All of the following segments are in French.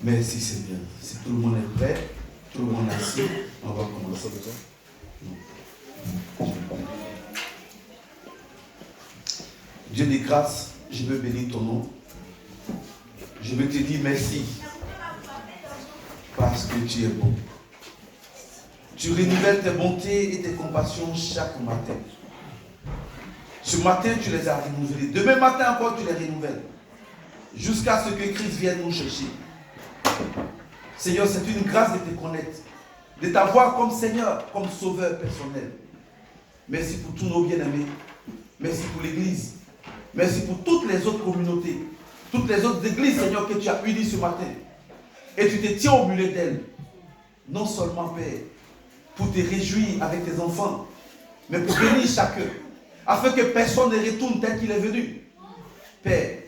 Merci Seigneur. Si tout le monde est prêt, tout le monde est assis, on va commencer. Dieu des grâces, je veux bénir ton nom. Je veux te dire merci. Parce que tu es bon. Tu renouvelles tes bontés et tes compassions chaque matin. Ce matin, tu les as renouvelées. Demain matin encore, tu les renouvelles. Jusqu'à ce que Christ vienne nous chercher. Seigneur, c'est une grâce de te connaître. De t'avoir comme Seigneur, comme sauveur personnel. Merci pour tous nos bien-aimés. Merci pour l'Église. Merci pour toutes les autres communautés. Toutes les autres églises, Seigneur, que tu as unies ce matin. Et tu te tiens au milieu d'elles. Non seulement, Père, pour te réjouir avec tes enfants, mais pour bénir chacun. Afin que personne ne retourne tel qu'il est venu. Père,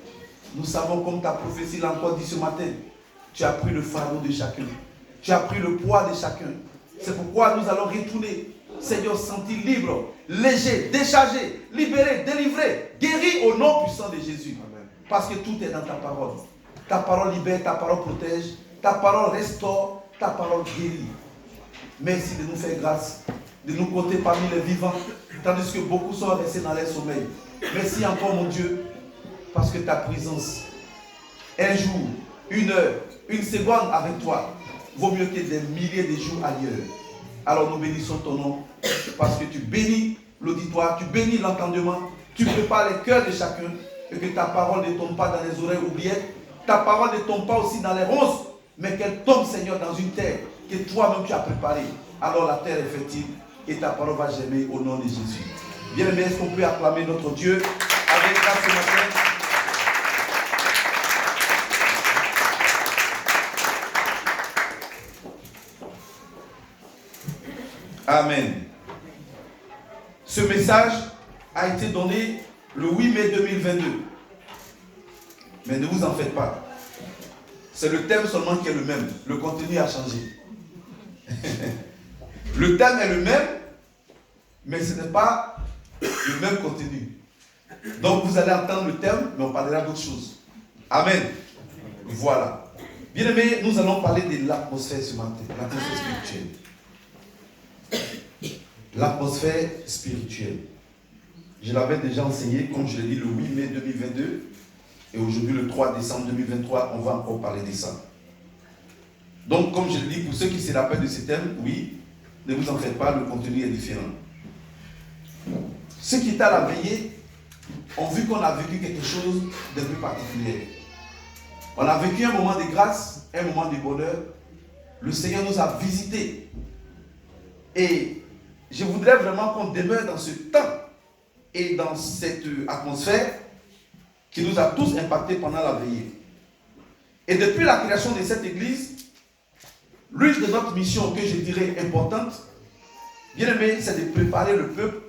nous savons comme ta prophétie l'a encore dit ce matin. Tu as pris le fardeau de chacun. Tu as pris le poids de chacun. C'est pourquoi nous allons retourner, Seigneur, sentir libre, léger, déchargé, libéré, délivré, guéri au nom puissant de Jésus. Amen. Parce que tout est dans ta parole. Ta parole libère, ta parole protège, ta parole restaure, ta parole guérit. Merci de nous faire grâce, de nous compter parmi les vivants, tandis que beaucoup sont restés dans leur sommeil. Merci encore, mon Dieu, parce que ta présence, un jour, une heure, une seconde avec toi, vaut mieux que des milliers de jours ailleurs. Alors nous bénissons ton nom, parce que tu bénis l'auditoire, tu bénis l'entendement, tu prépares les cœurs de chacun, et que ta parole ne tombe pas dans les oreilles oubliettes, ta parole ne tombe pas aussi dans les ronces, mais qu'elle tombe, Seigneur, dans une terre que toi-même tu as préparée. Alors la terre est fertile, et ta parole va germer au nom de Jésus. Bien-aimés, est-ce qu'on peut acclamer notre Dieu avec grâce ce matin? Amen. Ce message a été donné le 8 mai 2022. Mais ne vous en faites pas. C'est le thème seulement qui est le même. Le contenu a changé. Le thème est le même, mais ce n'est pas le même contenu. Donc vous allez entendre le thème, mais on parlera d'autres choses. Amen. Voilà. Bien aimés, nous allons parler de l'atmosphère ce matin. L'atmosphère spirituelle. L'atmosphère spirituelle. Je l'avais déjà enseigné, comme je l'ai dit, le 8 mai 2022. Et aujourd'hui, le 3 décembre 2023, on va encore parler de ça. Donc, comme je l'ai dit, pour ceux qui se rappellent de ce thème, oui, ne vous en faites pas, le contenu est différent. Ceux qui étaient à la veillée ont vu qu'on a vécu quelque chose de plus particulier. On a vécu un moment de grâce, un moment de bonheur. Le Seigneur nous a visités. Et je voudrais vraiment qu'on demeure dans ce temps et dans cette atmosphère qui nous a tous impactés pendant la veillée. Et depuis la création de cette église, l'une de notre mission que je dirais importante, bien aimé, c'est de préparer le peuple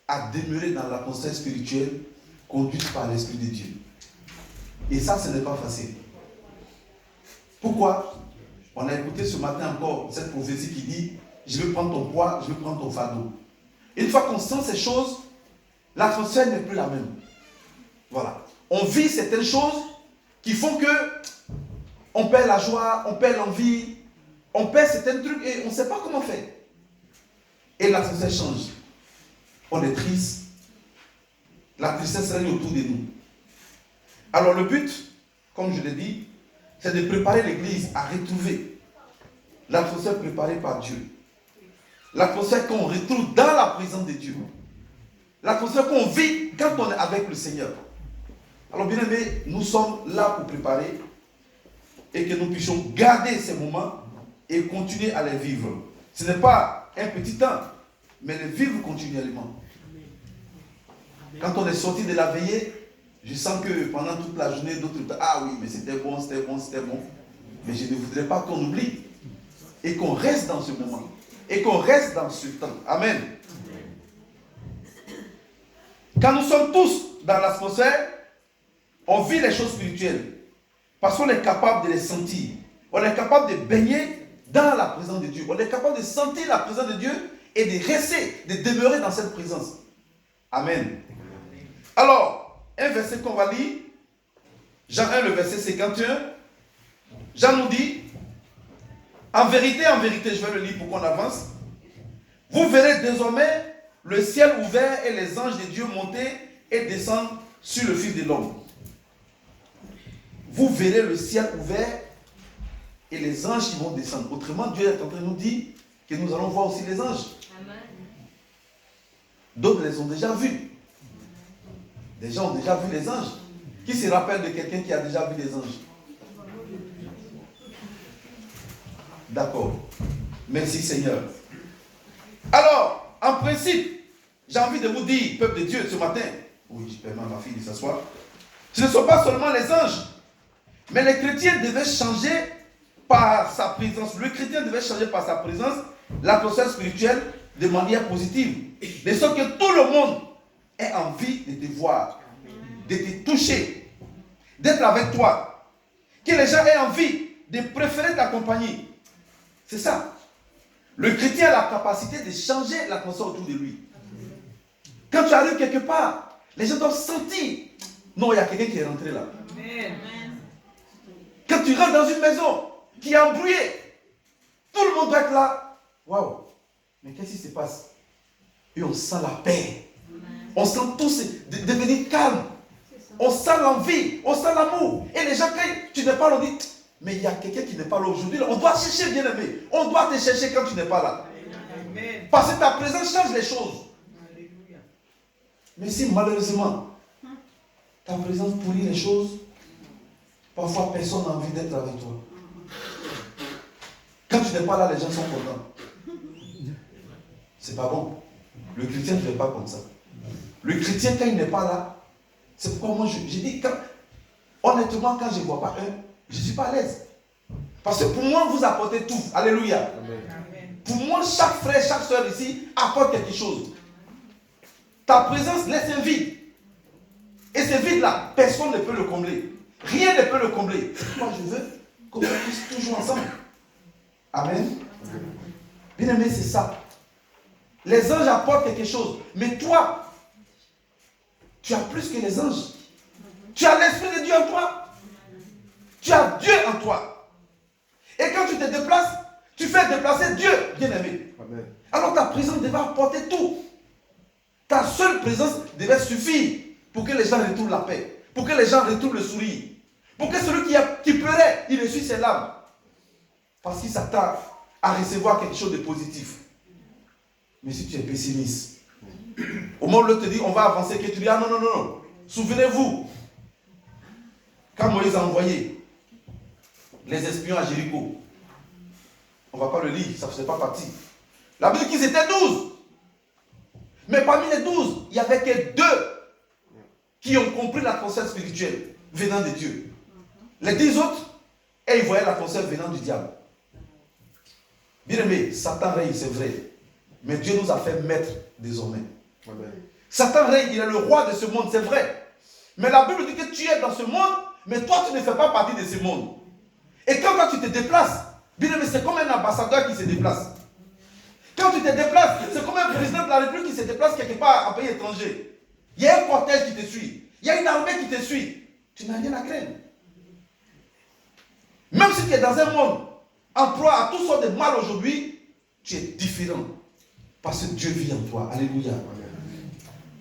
à demeurer dans l'atmosphère spirituelle conduite par l'Esprit de Dieu. Et ça, ce n'est pas facile. Pourquoi? On a écouté ce matin encore cette prophétie qui dit « Je vais prendre ton poids, je vais prendre ton fardeau ». Une fois qu'on sent ces choses, l'atmosphère n'est plus la même. Voilà. On vit certaines choses qui font que on perd la joie, on perd l'envie, on perd certains trucs et on ne sait pas comment faire. Et l'atmosphère change. On est triste. La tristesse règne autour de nous. Alors le but, comme je l'ai dit, c'est de préparer l'église à retrouver l'atmosphère préparée par Dieu. L'atmosphère qu'on retrouve dans la présence de Dieu. L'atmosphère qu'on vit quand on est avec le Seigneur. Alors bien aimé, nous sommes là pour préparer et que nous puissions garder ces moments et continuer à les vivre. Ce n'est pas un petit temps, mais les vivre continuellement. Quand on est sorti de la veillée, je sens que pendant toute la journée, d'autres disent « Ah oui, mais c'était bon, c'était bon, c'était bon. » Mais je ne voudrais pas qu'on oublie et qu'on reste dans ce moment. Et qu'on reste dans ce temps. Amen. Quand nous sommes tous dans l'atmosphère, on vit les choses spirituelles. Parce qu'on est capable de les sentir. On est capable de baigner dans la présence de Dieu. On est capable de sentir la présence de Dieu et de rester, de demeurer dans cette présence. Amen. Alors, un verset qu'on va lire, Jean 1, le verset 51. Jean nous dit, en vérité, je vais le lire pour qu'on avance. Vous verrez désormais le ciel ouvert et les anges de Dieu monter et descendre sur le Fils de l'homme. Vous verrez le ciel ouvert et les anges qui vont descendre. Autrement, Dieu est en train de nous dire que nous allons voir aussi les anges. D'autres les ont déjà vus. Des gens ont déjà vu les anges. Qui se rappelle de quelqu'un qui a déjà vu les anges? D'accord. Merci Seigneur. Alors, en principe, j'ai envie de vous dire, peuple de Dieu, ce matin, oui, je permets à ma fille de s'asseoir, ce ne sont pas seulement les anges, mais les chrétiens devaient changer par sa présence. Le chrétien devait changer par sa présence l'atmosphère spirituelle de manière positive. De sorte que tout le monde ait envie de te voir, de te toucher, d'être avec toi. Que les gens aient envie de préférer ta compagnie. C'est ça. Le chrétien a la capacité de changer l'atmosphère autour de lui. Quand tu arrives quelque part, les gens doivent sentir. Non, il y a quelqu'un qui est rentré là. Quand tu rentres dans une maison qui est embrouillée, tout le monde doit être là. Waouh! Mais qu'est-ce qui se passe? Et on sent la paix. On sent tous devenir calme. On sent l'envie, on sent l'amour. Et les gens, quand tu n'es pas là, on dit, mais il y a quelqu'un qui n'est pas là aujourd'hui. On doit chercher, bien aimé. On doit te chercher quand tu n'es pas là. Parce que ta présence change les choses. Mais si malheureusement, ta présence pourrit les choses, parfois personne n'a envie d'être avec toi. Quand tu n'es pas là, les gens sont contents. C'est pas bon. Le chrétien ne fait pas comme ça. Le chrétien, quand il n'est pas là, c'est pourquoi moi je dis, honnêtement, quand je ne vois pas un, je ne suis pas à l'aise. Parce que pour moi, vous apportez tout. Alléluia. Amen. Pour moi, chaque frère, chaque soeur ici apporte quelque chose. Ta présence laisse un vide. Et ce vide-là, personne ne peut le combler. Rien ne peut le combler. Moi, je veux qu'on puisse toujours ensemble. Amen. Bien aimé, c'est ça. Les anges apportent quelque chose. Mais toi, tu as plus que les anges. Tu as l'Esprit de Dieu en toi. Tu as Dieu en toi. Et quand tu te déplaces, tu fais déplacer Dieu, bien-aimé. Alors ta présence devait apporter tout. Ta seule présence devait suffire pour que les gens retrouvent la paix. Pour que les gens retrouvent le sourire. Pour que celui qui pleurait, il essuie ses larmes. Parce qu'il s'attend à recevoir quelque chose de positif. Mais si tu es pessimiste, au moment où l'autre te dit on va avancer, que tu dis ah non, non, non, non. Souvenez-vous, quand Moïse a envoyé les espions à Jéricho, on ne va pas le lire, ça ne faisait pas partie. La Bible dit qu'ils étaient 12. Mais parmi les 12, il n'y avait que 2 qui ont compris l'atmosphère spirituelle venant de Dieu. Les 10 autres, et ils voyaient l'atmosphère venant du diable. Bien aimé, Satan règne, c'est vrai. Mais Dieu nous a fait maître désormais. Amen. Satan règne, il est le roi de ce monde, c'est vrai. Mais la Bible dit que tu es dans ce monde, mais toi tu ne fais pas partie de ce monde. Et quand tu te déplaces, bien aimé, c'est comme un ambassadeur qui se déplace. Quand tu te déplaces, c'est comme un président de la République qui se déplace quelque part en pays étranger. Il y a un cortège qui te suit. Il y a une armée qui te suit. Tu n'as rien à craindre. Même si tu es dans un monde en proie à toutes sortes de mal aujourd'hui, tu es différent. Parce que Dieu vit en toi. Alléluia.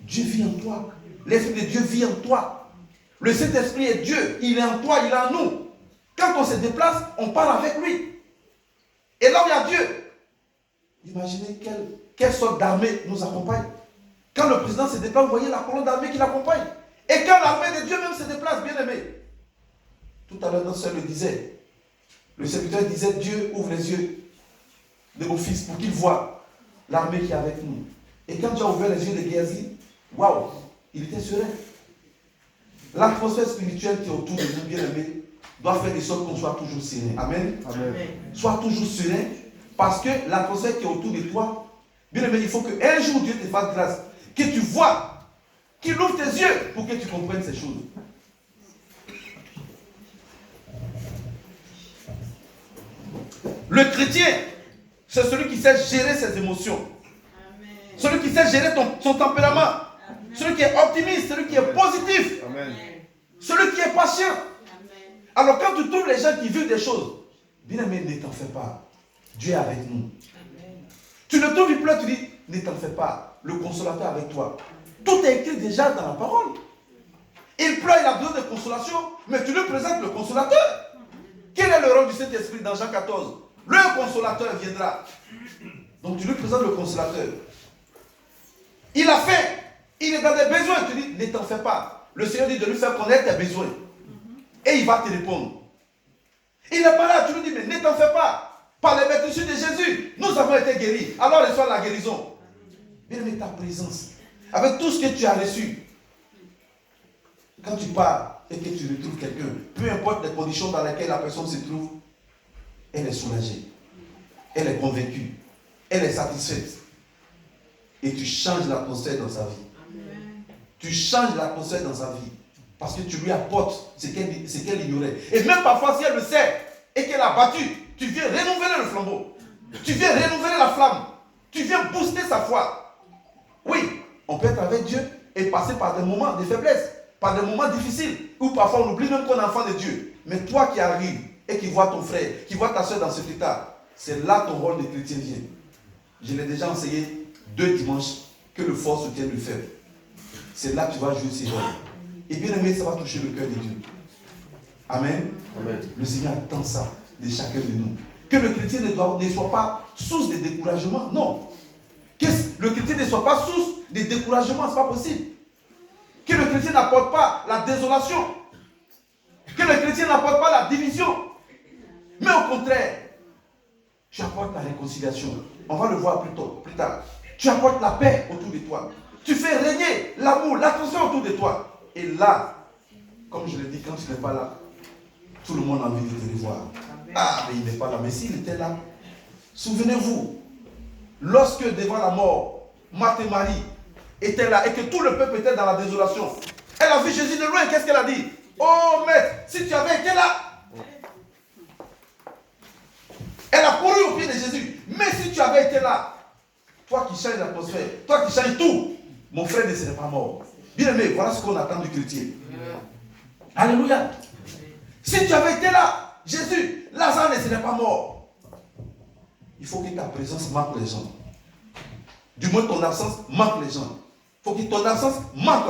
Dieu vit en toi. L'Esprit de Dieu vit en toi. Le Saint-Esprit est Dieu. Il est en toi, il est en nous. Quand on se déplace, on parle avec lui. Et là où il y a Dieu, imaginez quelle sorte d'armée nous accompagne. Quand le président se déplace, vous voyez la colonne d'armée qui l'accompagne. Et quand l'armée de Dieu même se déplace, bien aimé. Tout à l'heure, notre soeur le disait. Le serviteur disait, Dieu ouvre les yeux de vos fils pour qu'ils voient l'armée qui est avec nous. Et quand tu as ouvert les yeux de Géasi, waouh, il était serein. L'atmosphère spirituelle qui est autour de nous, bien aimé, doit faire de sorte qu'on soit toujours serein. Amen. Amen. Sois toujours serein, parce que l'atmosphère qui est autour de toi, bien aimé, il faut qu'un jour Dieu te fasse grâce, que tu vois, qu'il ouvre tes yeux pour que tu comprennes ces choses. Le chrétien, c'est celui qui sait gérer ses émotions. Amen. Celui qui sait gérer son tempérament. Amen. Celui qui est optimiste, celui qui est positif. Amen. Celui qui est patient. Amen. Alors quand tu trouves les gens qui vivent des choses, bien aimé, ne t'en fais pas. Dieu est avec nous. Tu le trouves, il pleure, tu dis, ne t'en fais pas. Le consolateur est avec toi. Tout est écrit déjà dans la parole. Il pleure, il a besoin de consolation, mais tu lui présentes le consolateur. Quel est le rôle du Saint-Esprit dans Jean 14? Le consolateur viendra. Donc tu lui présentes le consolateur. Il a faim. Il est dans des besoins. Tu dis, ne t'en fais pas. Le Seigneur dit de lui faire connaître tes besoins. Et il va te répondre. Il n'est pas là. Tu lui dis, mais ne t'en fais pas. Par les meurtrissures de Jésus, nous avons été guéris. Alors reçois la guérison. Bien aimé, ta présence. Avec tout ce que tu as reçu. Quand tu pars et que tu retrouves quelqu'un, peu importe les conditions dans lesquelles la personne se trouve, elle est soulagée. Elle est convaincue. Elle est satisfaite. Et tu changes l'atmosphère dans sa vie. Amen. Tu changes l'atmosphère dans sa vie. Parce que tu lui apportes ce qu'elle ignorait. Et même parfois, si elle le sait et qu'elle a battu, tu viens renouveler le flambeau. Tu viens renouveler la flamme. Tu viens booster sa foi. Oui, on peut être avec Dieu et passer par des moments de faiblesse, par des moments difficiles, où parfois on oublie même qu'on est enfant de Dieu. Mais toi qui arrives et qui vois ton frère, qui vois ta soeur dans cet état, c'est là ton rôle de chrétien vient. Je l'ai déjà enseigné 2 dimanches, que le fort soutient le faible. C'est là que tu vas jouer ces rôles. Et bien aimé, ça va toucher le cœur de Dieu. Amen. Amen. Le Seigneur attend ça de chacun de nous. Que le chrétien ne soit pas source de découragement. Non. Que le chrétien ne soit pas source de découragement, ce n'est pas possible. Que le chrétien n'apporte pas la désolation. Que le chrétien n'apporte pas la division. Mais au contraire, tu apportes la réconciliation. On va le voir plus tard. Tu apportes la paix autour de toi. Tu fais régner l'amour, l'attention autour de toi. Et là, comme je l'ai dit, quand tu n'es pas là, tout le monde a envie de te revoir. Ah, mais il n'est pas là. Mais s'il était là, souvenez-vous, lorsque devant la mort, Marthe et Marie étaient là et que tout le peuple était dans la désolation, elle a vu Jésus de loin. Qu'est-ce qu'elle a dit? Oh maître, si tu avais été là. Elle a couru au pied de Jésus. Mais si tu avais été là, toi qui changes l'atmosphère, toi qui changes tout, mon frère ne serait pas mort. Bien aimé, voilà ce qu'on attend du chrétien. Alléluia. Si tu avais été là, Jésus, Lazare ne serait pas mort. Il faut que ta présence marque les gens. Du moins ton absence marque les gens. Il faut que ton absence marque.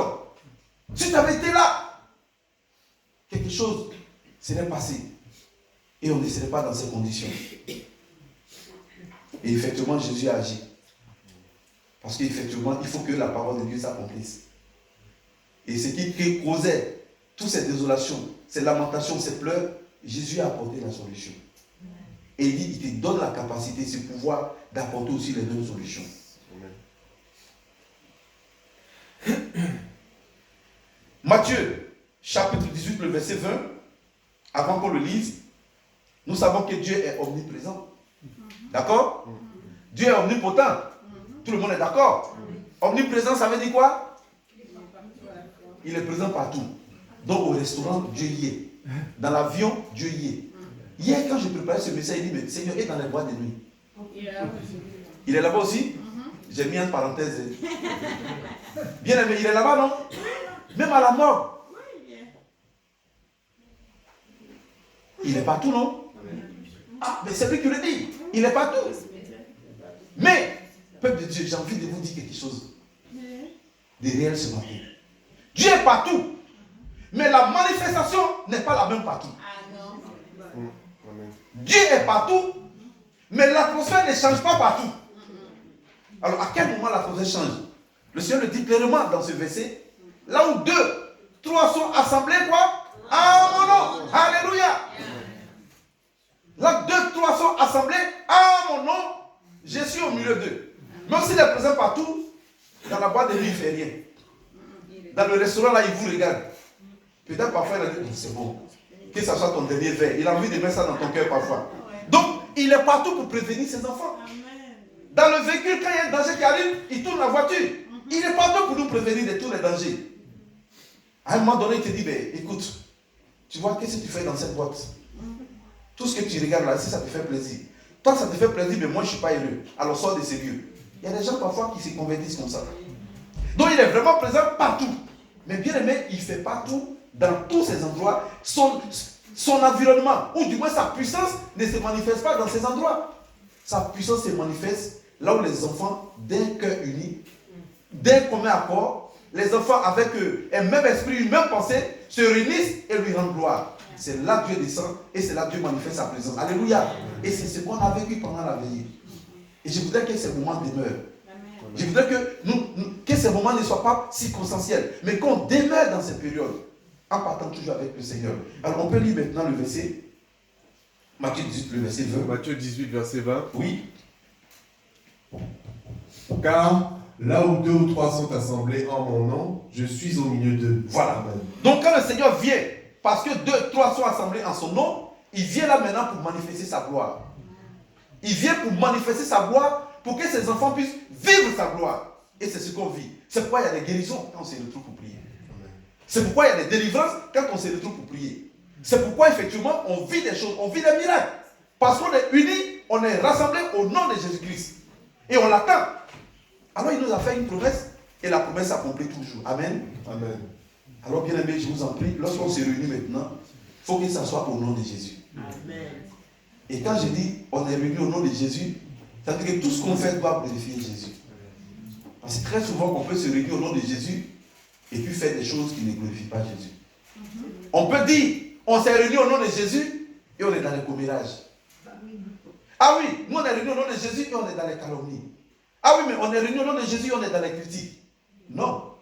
Si tu avais été là, quelque chose serait passé. Et on ne serait pas dans ces conditions. Et effectivement, Jésus a agi. Parce qu'effectivement, il faut que la parole de Dieu s'accomplisse. Et ce qui causait toutes ces désolations, ces lamentations, ces pleurs, Jésus a apporté la solution. Et il dit, il te donne la capacité, ce pouvoir d'apporter aussi les mêmes solutions. Matthieu, chapitre 18, le verset 20, avant qu'on le lise, nous savons que Dieu est omniprésent. D'accord? Dieu est omnipotent. Tout le monde est d'accord? Omniprésent, ça veut dire quoi? Il est présent partout. Donc au restaurant, Dieu y est. Dans l'avion, Dieu y est. Hier, quand je préparais ce message, il dit, mais le Seigneur est dans les boîtes de nuit. Il est là-bas aussi? J'ai mis une parenthèse. Bien aimé, il est là-bas, non? Même à la mort. Il est partout, non? Ah, mais c'est lui qui le dit. Il est partout. Mais, peuple de Dieu, j'ai envie de vous dire quelque chose de réel ce matin. Dieu est partout. Mais la manifestation n'est pas la même partout. Dieu est partout, mais l'atmosphère ne change pas partout. Alors, à quel moment l'atmosphère change? Le Seigneur le dit clairement dans ce verset. Là où 2, 3 sont assemblés, quoi? À mon nom. Alléluia. Là où 2, 3 sont assemblés, à mon nom, je suis au milieu d'eux. Même s'il est présent partout, dans la boîte de nuit, il ne fait rien. Dans le restaurant, là, il vous regarde. Peut-être parfois, il a dit, c'est bon. Que ça soit ton dernier verre. Il a envie de mettre ça dans ton cœur parfois. Donc, il est partout pour prévenir ses enfants. Dans le véhicule, quand il y a un danger qui arrive, il tourne la voiture. Il est partout pour nous prévenir de tous les dangers. À un moment donné, il te dit, ben, écoute, tu vois, qu'est-ce que tu fais dans cette boîte? Tout ce que tu regardes là, si ça te fait plaisir. Toi, ça te fait plaisir, mais moi, je ne suis pas heureux. Alors, sors de ces lieux. Il y a des gens parfois qui se convertissent comme ça. Donc, il est vraiment présent partout. Mais bien aimé, il fait partout, dans tous ces endroits. son environnement, ou du moins sa puissance ne se manifeste pas dans ces endroits. Sa puissance se manifeste là où les enfants, d'un cœur uni, d'un commun accord, les enfants avec un même esprit, une même pensée, se réunissent et lui rendent gloire. C'est là que Dieu descend et c'est là que Dieu manifeste sa présence. Alléluia. Et c'est ce qu'on a vécu pendant la veillée. Et je voudrais que ces moments demeurent. Je voudrais que ces moments ne soient pas circonstanciels, mais qu'on demeure dans cette période, en partant toujours avec le Seigneur. Alors on peut lire maintenant le verset, Matthieu 18, le verset 20. Matthieu 18, verset 20. Oui. Car là où 2 ou 3 sont assemblés en mon nom, je suis au milieu d'eux. Voilà. Amen. Donc quand le Seigneur vient, parce que 2, 3 sont assemblés en son nom, il vient là maintenant pour manifester sa gloire. Il vient pour manifester sa gloire, pour que ses enfants puissent vivre sa gloire. Et c'est ce qu'on vit. C'est pourquoi il y a des guérisons quand on se retrouve pour prier. C'est pourquoi il y a des délivrances quand on se retrouve pour prier. C'est pourquoi effectivement on vit des choses, on vit des miracles. Parce qu'on est unis, on est rassemblés au nom de Jésus-Christ. Et on l'attend. Alors il nous a fait une promesse et la promesse s'accomplit toujours. Amen. Amen. Alors bien aimé, je vous en prie, lorsqu'on se réunit maintenant, il faut que ça soit au nom de Jésus. Amen. Et quand je dis on est réunis au nom de Jésus, ça veut dire que tout ce qu'on fait doit glorifier Jésus. Parce que très souvent on peut se réunir au nom de Jésus et puis faire des choses qui ne glorifient pas Jésus. On peut dire on s'est réunis au nom de Jésus et on est dans les commérages. Ah oui, nous on est réunis au nom de Jésus et on est dans les calomnies. Ah oui, mais on est réunis au nom de Jésus et on est dans les critiques. Non,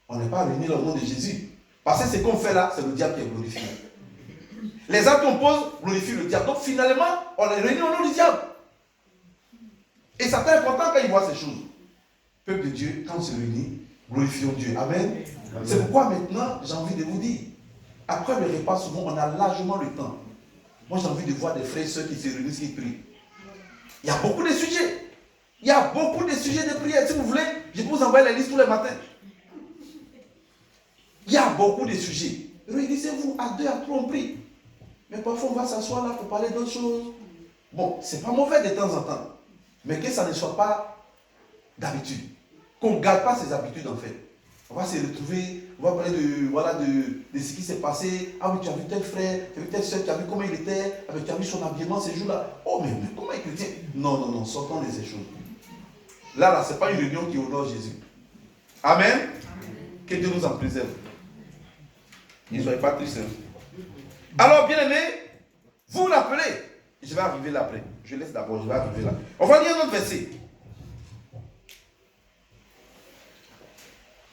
on n'est pas réunis au nom de Jésus. Parce que ce qu'on fait là, c'est le diable qui est glorifié. Les actes qu'on pose glorifient le diable. Donc finalement, on est réunis au nom du diable. Et ça fait important quand il voit ces choses. Peuple de Dieu, quand on se réunit, glorifions Dieu. Amen. C'est pourquoi maintenant, j'ai envie de vous dire, après le repas, souvent, on a largement le temps. Moi, j'ai envie de voir des frères et sœurs qui se réunissent, qui prient. Il y a beaucoup de sujets. Il y a beaucoup de sujets de prière. Si vous voulez, je peux vous envoyer les listes tous les matins. Il y a beaucoup de sujets. Réunissez-vous à 2, à 3, on prie. Mais parfois, on va s'asseoir là pour parler d'autres choses. Bon, c'est pas mauvais de temps en temps. Mais que ça ne soit pas d'habitude. Qu'on ne garde pas ses habitudes en fait. On va se retrouver, on va parler de ce qui s'est passé. Ah oui, tu as vu tel frère, tu as vu telle soeur, tu as vu comment il était, tu as vu son habillement ces jours-là. Oh, mais comment il était? Non, sortons de ces choses. Là, ce n'est pas une réunion qui honore Jésus. Amen. Amen. Que Dieu nous en préserve. Ne soyez pas tristes. Alors, bien aimé, vous l'appelez. Je vais arriver là après. Je laisse d'abord, je vais arriver là. On va lire un autre verset.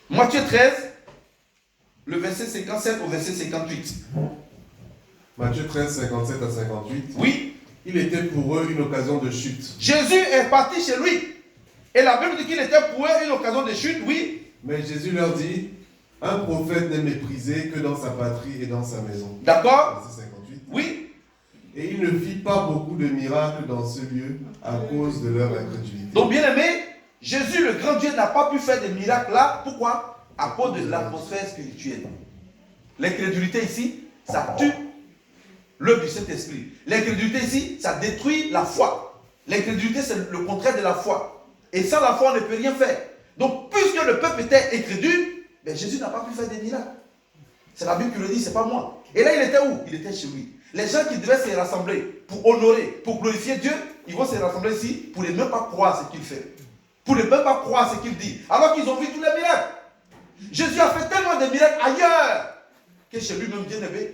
Matthieu 13, le verset 57 au verset 58. Matthieu 13, 57 à 58. Oui. Il était pour eux une occasion de chute. Jésus est parti chez lui. Et la Bible dit qu'il était pour eux une occasion de chute, oui. Mais Jésus leur dit, un prophète n'est méprisé que dans sa patrie et dans sa maison. D'accord. Verset 58. Oui. Et il ne fit pas beaucoup de miracles dans ce lieu à cause de leur incrédulité. Donc bien aimé, Jésus, le grand Dieu, n'a pas pu faire des miracles là. Pourquoi? À cause de l'atmosphère spirituelle. L'incrédulité ici, ça tue l'œuvre du Saint-Esprit. L'incrédulité ici, ça détruit la foi. L'incrédulité, c'est le contraire de la foi. Et sans la foi, on ne peut rien faire. Donc, puisque le peuple était incrédule, ben, Jésus n'a pas pu faire des miracles. C'est la Bible qui le dit, c'est pas moi. Et là, il était où? Il était chez lui. Les gens qui devaient se rassembler pour honorer, pour glorifier Dieu, ils vont se rassembler ici pour ne même pas croire ce qu'il fait. Pour ne même pas croire ce qu'il dit. Alors qu'ils ont vu tous les miracles. Jésus a fait tellement de miracles ailleurs que chez lui-même bien aimé,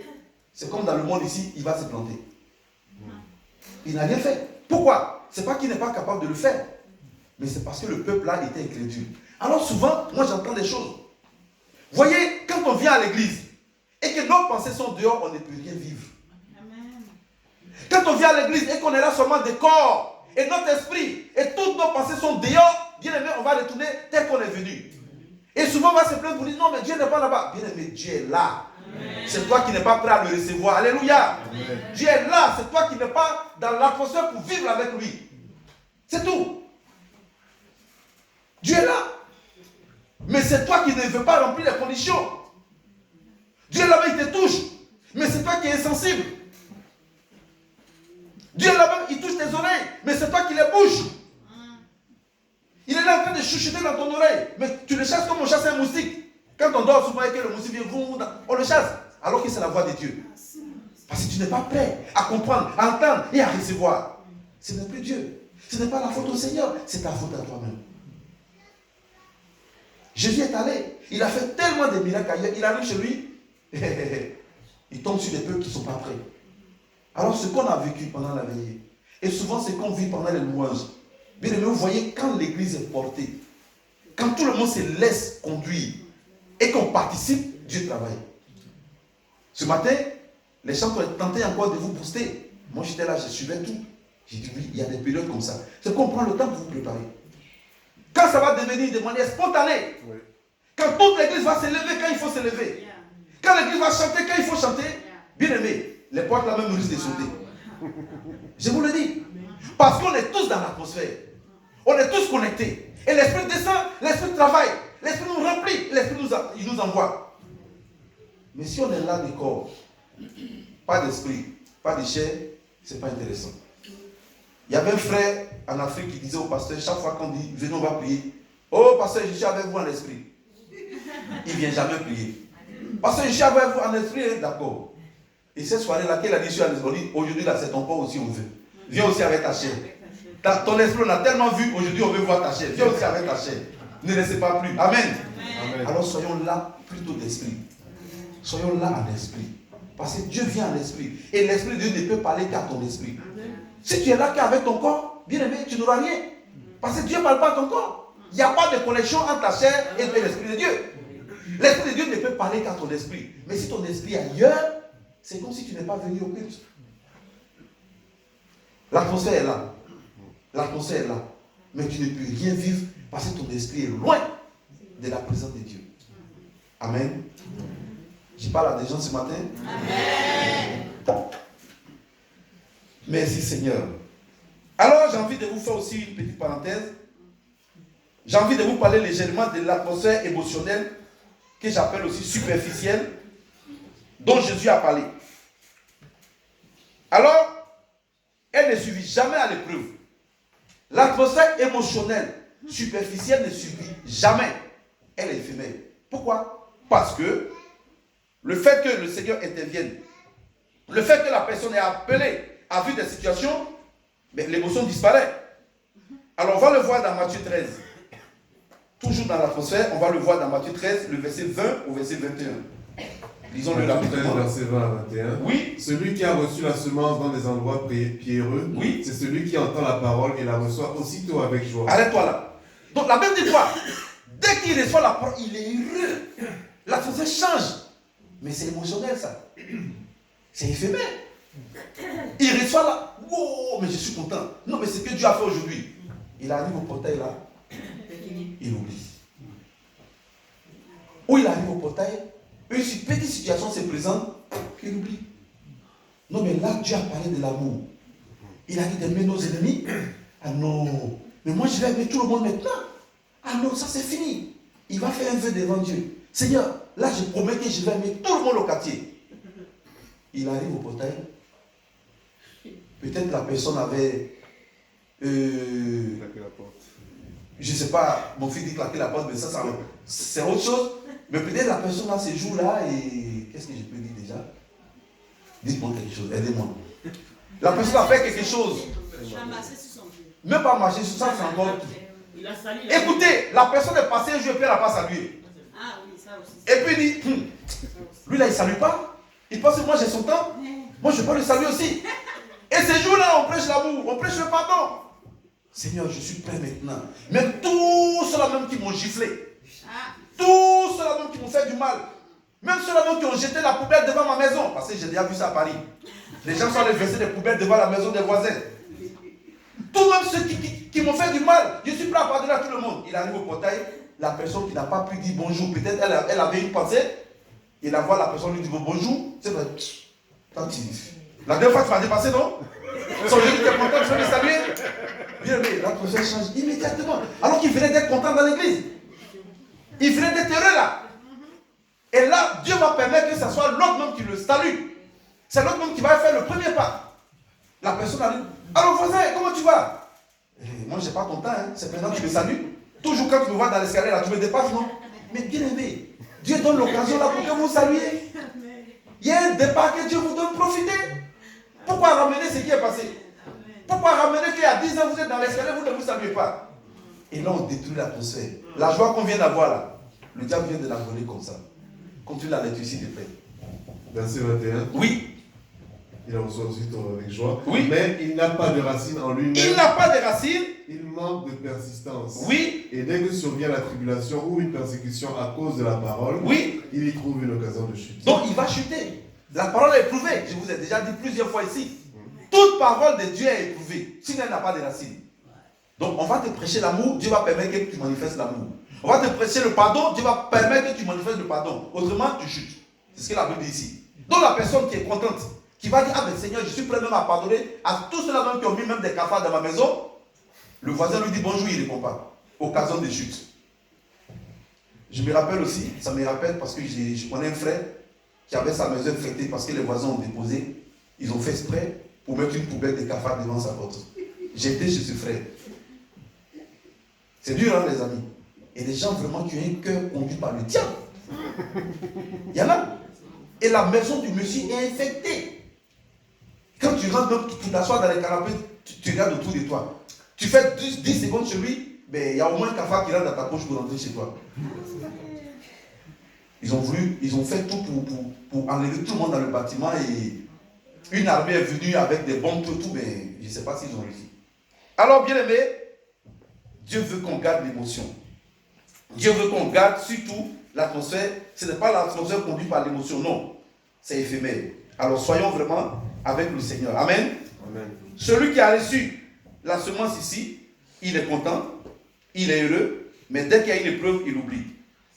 c'est comme dans le monde ici, il va se planter. Il n'a rien fait. Pourquoi? C'est pas qu'il n'est pas capable de le faire. Mais c'est parce que le peuple là était incrédule. Alors souvent, moi j'entends des choses. Voyez, quand on vient à l'église et que nos pensées sont dehors, on ne peut rien vivre. Quand on vient à l'église et qu'on est là seulement de corps et notre esprit et toutes nos pensées sont dehors, bien aimé, on va retourner tel qu'on est venu. Et souvent on va se plaindre pour dire non mais Dieu n'est pas là-bas. Bien aimé, Dieu est là. C'est toi qui n'es pas prêt à le recevoir. Alléluia. Amen. Dieu est là, c'est toi qui n'es pas dans l'atmosphère pour vivre avec lui. C'est tout. Dieu est là. Mais c'est toi qui ne veux pas remplir les conditions. Dieu est là-bas, il te touche. Mais c'est toi qui es insensible. Dieu est là-bas, il touche tes oreilles. Mais c'est toi qui les bouges. Il est là en train de chuchoter dans ton oreille. Mais tu le chasses comme on chasse un moustique. Quand on dort souvent et que le moustique vient, on le chasse. Alors que c'est la voix de Dieu. Parce que tu n'es pas prêt à comprendre, à entendre et à recevoir. Ce n'est plus Dieu. Ce n'est pas la faute au Seigneur, c'est ta faute à toi-même. Jésus est allé. Il a fait tellement de miracles ailleurs. Il arrive chez lui. Il tombe sur des peuples qui ne sont pas prêts. Alors ce qu'on a vécu pendant la veillée, et souvent ce qu'on vit pendant les louanges, bien aimé, vous voyez, quand l'église est portée, quand tout le monde se laisse conduire et qu'on participe, Dieu travaille. Ce matin, les chants ont tenté encore de vous booster. Moi j'étais là, je suivais tout. J'ai dit oui, il y a des périodes comme ça. C'est qu'on prend le temps pour vous préparer. Quand ça va devenir de manière spontanée, oui. Quand toute l'église va se lever quand il faut se lever, quand l'église va chanter quand il faut chanter, bien aimé, les portes là même risquent de sauter. Je vous le dis. Parce qu'on est tous dans l'atmosphère. On est tous connectés. Et l'esprit descend, l'esprit travaille, l'esprit nous remplit, l'esprit il nous envoie. Mais si on est là de corps, pas d'esprit, pas de chair, c'est pas intéressant. Il y avait un frère en Afrique qui disait au pasteur, chaque fois qu'on dit, venez on va prier. Oh pasteur, je suis avec vous en esprit. Il ne vient jamais prier. Pasteur, je suis avec vous en esprit, d'accord. Et cette soirée-là, qu'elle a dit, je suis en esprit, aujourd'hui là, c'est ton corps aussi, on veut. Viens aussi avec ta chair. Ton esprit, on a tellement vu, aujourd'hui on veut voir ta chair. Viens aussi avec ta chair. Ne laissez pas plus. Amen. Amen. Alors soyons là plutôt d'esprit. Soyons là en esprit. Parce que Dieu vient en esprit. Et l'esprit de Dieu ne peut parler qu'à ton esprit. Si tu es là qu'avec ton corps, bien aimé, tu n'auras rien. Parce que Dieu ne parle pas à ton corps. Il n'y a pas de connexion entre ta chair et l'esprit de Dieu. L'esprit de Dieu ne peut parler qu'à ton esprit. Mais si ton esprit est ailleurs, c'est comme si tu n'es pas venu au culte. L'atmosphère est là. L'atmosphère est là. Mais tu ne peux rien vivre parce que ton esprit est loin de la présence de Dieu. Amen. Je parle à des gens ce matin. Amen. Merci Seigneur. Alors j'ai envie de vous faire aussi une petite parenthèse. J'ai envie de vous parler légèrement de l'atmosphère émotionnelle que j'appelle aussi superficielle, dont Jésus a parlé. Alors, elle ne suffit jamais à l'épreuve. L'atmosphère émotionnelle superficielle ne suffit jamais. Elle est éphémère. Pourquoi? Parce que le fait que le Seigneur intervienne, le fait que la personne est appelée à vivre des situations, mais l'émotion disparaît. Alors on va le voir dans Matthieu 13. Toujours dans l'atmosphère, on va le voir dans Matthieu 13, le verset 20 au verset 21. Lisons-le rapidement. Verset 20 à 21. Oui. Celui qui a reçu la semence dans des endroits pierreux, oui. C'est celui qui entend la parole et la reçoit aussitôt avec joie. Arrête-toi là. Donc la Bible dit quoi? Dès qu'il reçoit la parole, il est heureux. L'atmosphère change. Mais c'est émotionnel ça. C'est éphémère. Il reçoit là. Wow, mais je suis content. Non, mais c'est ce que Dieu a fait aujourd'hui. Il arrive au portail là. Il oublie. Ou il arrive au portail, une petite situation se présente, il oublie. Non, mais là, Dieu a parlé de l'amour. Il a dit d'aimer nos ennemis. Ah non, mais moi je vais aimer tout le monde maintenant. Ah non, ça c'est fini. Il va faire un vœu devant Dieu. Seigneur, là je promets que je vais aimer tout le monde au quartier. Il arrive au portail. Peut-être la personne avait claqué la porte. Je ne sais pas, mon fils dit claquer la porte, mais ça c'est autre chose. Mais peut-être la personne a ces jours-là et qu'est-ce que je peux dire déjà? Dites-moi quelque chose, aidez-moi. La personne a fait quelque chose. Même pas marcher sur ça, c'est encore. Écoutez, la personne est passée un jour et puis elle n'a pas salué. Ah oui, ça aussi. Et puis il dit, lui là il ne salue pas. Il pense que moi j'ai son temps. Moi je peux le saluer aussi. Et ces jours-là, on prêche l'amour, on prêche le pardon. Seigneur, je suis prêt maintenant. Même tous ceux-là même qui m'ont giflé. Tous ceux-là même qui m'ont fait du mal. Même ceux-là même qui ont jeté la poubelle devant ma maison. Parce que j'ai déjà vu ça à Paris. Les gens sont allés verser des poubelles devant la maison des voisins. Tous même ceux qui m'ont fait du mal, je suis prêt à pardonner à tout le monde. Il arrive au portail, la personne qui n'a pas pu dire bonjour, peut-être elle avait une pensée. Il la voit, la personne lui dit bonjour. C'est vrai. La dernière fois tu m'as dépassé, non? Son Jésus était content, je vais le saluer. Bien, mais l'atmosphère change immédiatement. Alors qu'il venait d'être content dans l'église. Il venait d'être heureux là. Et là, Dieu va permettre que ce soit l'autre même qui le salue. C'est l'autre même qui va faire le premier pas. La personne a dit, alors voisin, comment tu vas? Moi, je n'ai pas ton temps, hein. C'est maintenant que tu me salues. Toujours quand tu me vois dans l'escalier, là, tu me dépasses, non? Mais bien aimé, Dieu donne l'occasion là pour que vous saluiez. Il y a un départ que Dieu vous donne, profitez. pas ramener ce qui est passé. Pour pas ramener qu'il y a 10 ans, vous êtes dans l'escalier, vous ne vous saluez pas. Et là, on détruit l'atmosphère. La joie qu'on vient d'avoir là, le diable vient de la voler comme ça. Continue la lecture s'il te plaît. Verset 21. Oui. Il en reçoit ensuite avec joie. Oui. Mais il n'a pas de racine en lui-même. Il n'a pas de racines. Il manque de persistance. Oui. Et dès que survient la tribulation ou une persécution à cause de la parole, oui. Il y trouve une occasion de chute. Donc il va chuter. La parole est éprouvée. Je vous ai déjà dit plusieurs fois ici. Toute parole de Dieu est éprouvée. Si elle n'a pas de racines. Donc on va te prêcher l'amour, Dieu va permettre que tu manifestes l'amour. On va te prêcher le pardon, Dieu va permettre que tu manifestes le pardon. Autrement, tu chutes. C'est ce que la Bible dit ici. Donc la personne qui est contente, qui va dire, ah ben Seigneur, je suis prêt même à pardonner à tous ceux-là qui ont mis même des cafards dans ma maison. Le voisin lui dit bonjour, il ne répond pas. Occasion de chute. Je me rappelle aussi, ça me rappelle parce que je connais un frère qui avait sa maison infectée parce que les voisins ont déposé. Ils ont fait exprès pour mettre une poubelle de cafards devant sa porte. J'étais chez ce frère. C'est dur, hein, les amis. Et des gens vraiment qui ont un cœur conduit par le diable. Il y en a. Et la maison du monsieur est infectée. Quand tu rentres, tu t'assois dans les canapés, tu regardes autour de toi. Tu fais 10 secondes chez lui, mais il y a au moins un cafard qui rentre dans ta poche pour rentrer chez toi. Ils ont fait tout pour enlever tout le monde dans le bâtiment et une armée est venue avec des bombes, tout, mais je ne sais pas s'ils ont réussi. Alors, bien aimé, Dieu veut qu'on garde l'émotion. Dieu veut qu'on garde surtout l'atmosphère. Ce n'est pas l'atmosphère conduite par l'émotion, non. C'est éphémère. Alors soyons vraiment avec le Seigneur. Amen. Amen. Celui qui a reçu la semence ici, il est content, il est heureux, mais dès qu'il y a une épreuve, il oublie.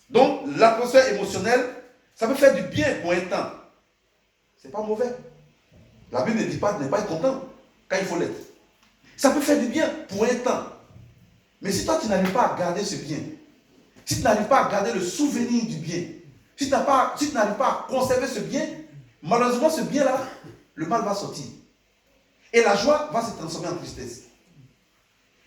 Donc l'atmosphère émotionnelle, ça peut faire du bien pour un temps. C'est pas mauvais. La Bible ne dit pas de ne pas être content quand il faut l'être. Ça peut faire du bien pour un temps. Mais si toi tu n'arrives pas à garder ce bien, si tu n'arrives pas à garder le souvenir du bien, si tu n'arrives pas à conserver ce bien, malheureusement ce bien-là, le mal va sortir. Et la joie va se transformer en tristesse.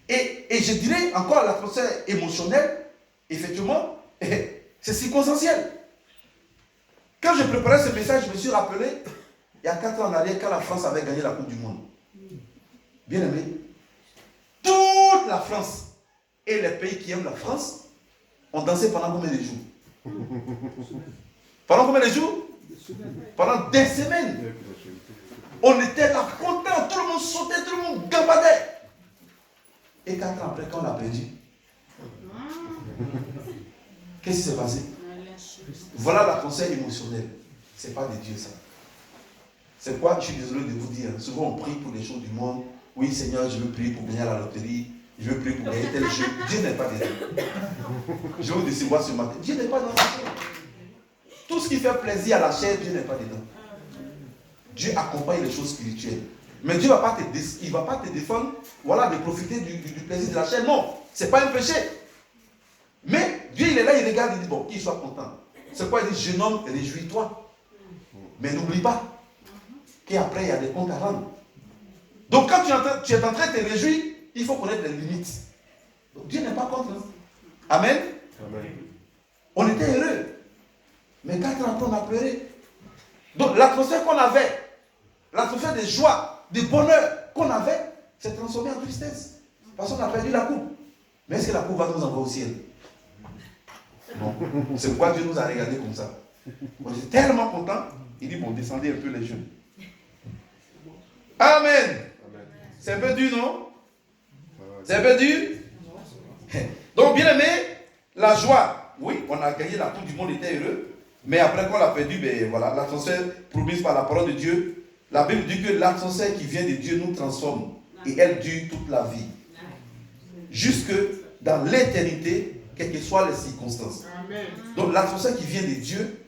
Et je dirais encore l'atmosphère émotionnelle, effectivement, c'est circonstanciel. Quand je préparais ce message, je me suis rappelé, il y a 4 ans en arrière, quand la France avait gagné la Coupe du Monde. Bien aimé, toute la France et les pays qui aiment la France ont dansé pendant combien de jours? Pendant combien de jours? Pendant des semaines. On était là contents, tout le monde sautait, tout le monde gambadait. Et 4 ans après, quand on l'a perdu, qu'est-ce qui s'est passé? Voilà l'atmosphère émotionnelle. Ce n'est pas de Dieu ça. C'est quoi? Je suis désolé de vous dire. Souvent on prie pour les choses du monde. Oui Seigneur, je veux prier pour gagner à la loterie. Je veux prier pour gagner tel jeu. Dieu n'est pas dedans. Je vais vous décevoir ce matin. Dieu n'est pas dans ça. Tout ce qui fait plaisir à la chair, Dieu n'est pas dedans. Dieu accompagne les choses spirituelles. Mais Dieu ne va pas te défendre, voilà, de profiter du plaisir de la chair. Non, ce n'est pas un péché. Mais Dieu, il est là, il regarde, il dit, bon, qu'il soit content. C'est quoi? Il dit, jeune homme, réjouis-toi. Mais n'oublie pas qu'après, il y a des comptes à rendre. Donc quand tu es en train de te réjouir, il faut connaître les limites. Donc Dieu n'est pas contre. Amen. Amen. On était heureux. Mais 4 ans après, on a pleuré. Donc l'atmosphère qu'on avait, l'atmosphère de joie, de bonheur qu'on avait, s'est transformée en tristesse. Parce qu'on a perdu la coupe. Mais est-ce que la coupe va nous envoyer au ciel? Non. C'est pourquoi Dieu nous a regardés comme ça. On était tellement contents. Il dit, bon, descendez un peu les jeunes. Amen. C'est un peu dur, non? C'est un peu dur? Donc, bien aimé, la joie. Oui, on a gagné la coupe du monde, était heureux. Mais après qu'on l'a perdu, ben voilà, l'atmosphère promise par la parole de Dieu. La Bible dit que l'atmosphère qui vient de Dieu nous transforme. Et elle dure toute la vie. Jusque dans l'éternité, quelles que soient les circonstances. Amen. Donc l'atmosphère qui vient de Dieu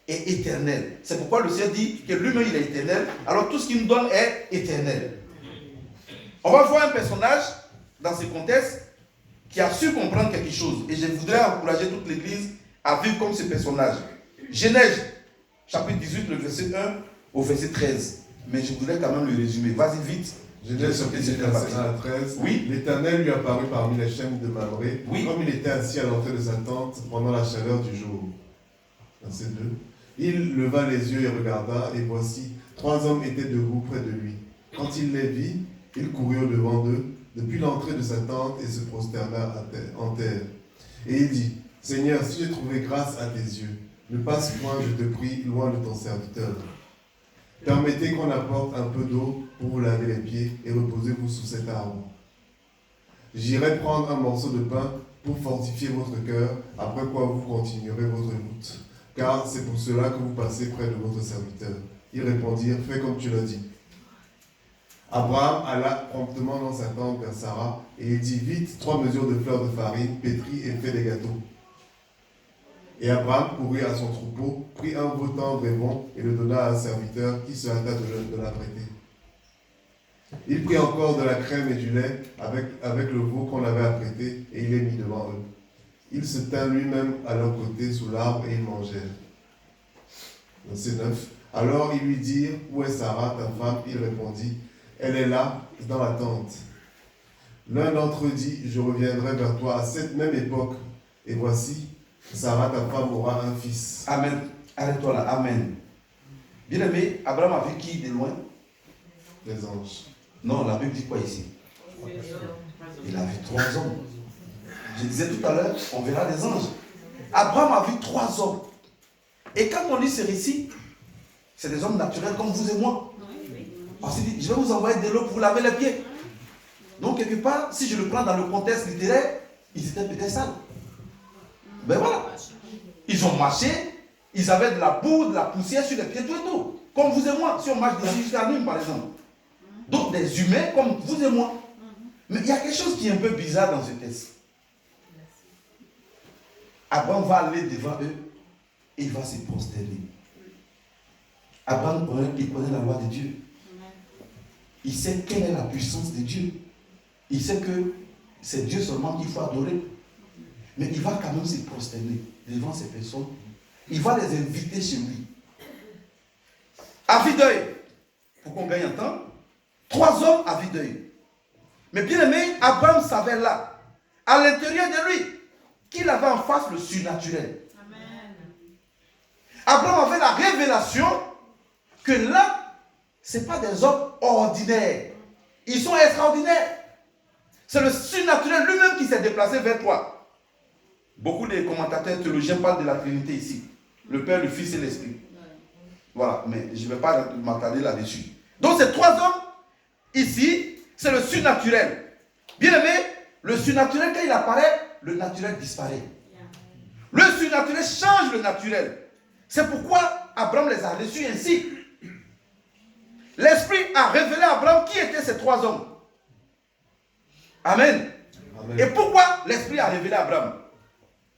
est éternelle. C'est pourquoi le Seigneur dit que lui-même il est éternel. Alors tout ce qu'il nous donne est éternel. On va voir un personnage dans ce contexte qui a su comprendre quelque chose. Et je voudrais encourager toute l'église à vivre comme ce personnage. Genèse, chapitre 18, le verset 1 au verset 13. Mais je voudrais quand même le résumer. Vas-y vite. Genèse chapitre 18, verset 1 à 13. Oui. L'Éternel lui apparut parmi les chaînes de Mamré, oui, comme il était assis à l'entrée de sa tente pendant la chaleur du jour. Verset 2. Il leva les yeux et regarda, et voici, 3 hommes étaient debout près de lui. Quand il les vit, il courut au-devant d'eux, depuis l'entrée de sa tente, et se prosterna en terre. Et il dit, Seigneur, si j'ai trouvé grâce à tes yeux, ne passe point, je te prie, loin de ton serviteur. Permettez qu'on apporte un peu d'eau pour vous laver les pieds et reposez-vous sous cet arbre. J'irai prendre un morceau de pain pour fortifier votre cœur, après quoi vous continuerez votre route. Car c'est pour cela que vous passez près de votre serviteur. Ils répondirent, fais comme tu l'as dit. Abraham alla promptement dans sa tente vers Sarah, et il dit, vite, 3 mesures de fleurs de farine, pétris et fais des gâteaux. Et Abraham courut à son troupeau, prit un veau tendre et bon, et le donna à un serviteur qui se hâta de l'apprêter. Il prit encore de la crème et du lait avec le veau qu'on avait apprêté, et il les mit devant eux. Il se tint lui-même à leur côté sous l'arbre, et ils mangèrent. Verset 9. Alors ils lui dirent, où est Sarah, ta femme? Il répondit, elle est là, dans la tente. L'un d'entre eux dit, je reviendrai vers toi à cette même époque, et voici, Sarah, ta femme, aura un fils. Amen. Arrête-toi là. Amen. Bien aimé, Abraham a vu qui de loin? Les anges. Non, la Bible dit quoi ici? Il a vu 3 hommes. Je disais tout à l'heure, on verra des anges. Abraham a vu 3 hommes. Et quand on lit ce récit, c'est des hommes naturels comme vous et moi. Parce qu'il dit, je vais vous envoyer de l'eau pour vous laver les pieds. Donc quelque part, si je le prends dans le contexte littéraire, ils étaient peut-être sales. Ben voilà. Ils ont marché, ils avaient de la boue, de la poussière sur les pieds, tout et tout. Comme vous et moi, si on marche d'ici jusqu'à Nîmes par exemple. Donc des humains comme vous et moi. Mais il y a quelque chose qui est un peu bizarre dans ce texte. Abraham va aller devant eux et il va se prosterner. Abraham il connaît la loi de Dieu. Il sait quelle est la puissance de Dieu. Il sait que c'est Dieu seulement qu'il faut adorer. Mais il va quand même se prosterner devant ces personnes. Il va les inviter chez lui. À vue d'œil, pour qu'on gagne un temps, 3 hommes à vue d'œil. Mais bien aimé, Abraham savait là, à l'intérieur de lui, qu'il avait en face le surnaturel. Amen. Abraham avait la révélation que là, ce n'est pas des hommes ordinaires. Ils sont extraordinaires. C'est le surnaturel lui-même qui s'est déplacé vers toi. Beaucoup de commentateurs théologiens parlent de la Trinité ici. Le Père, le Fils et l'Esprit. Voilà, mais je ne vais pas m'attarder là-dessus. Donc ces 3 hommes, ici, c'est le surnaturel. Bien aimé, le surnaturel, quand il apparaît, le naturel disparaît. Le surnaturel change le naturel. C'est pourquoi Abraham les a reçus ainsi. L'Esprit a révélé à Abraham qui étaient ces 3 hommes. Amen. Amen. Et pourquoi l'Esprit a révélé à Abraham?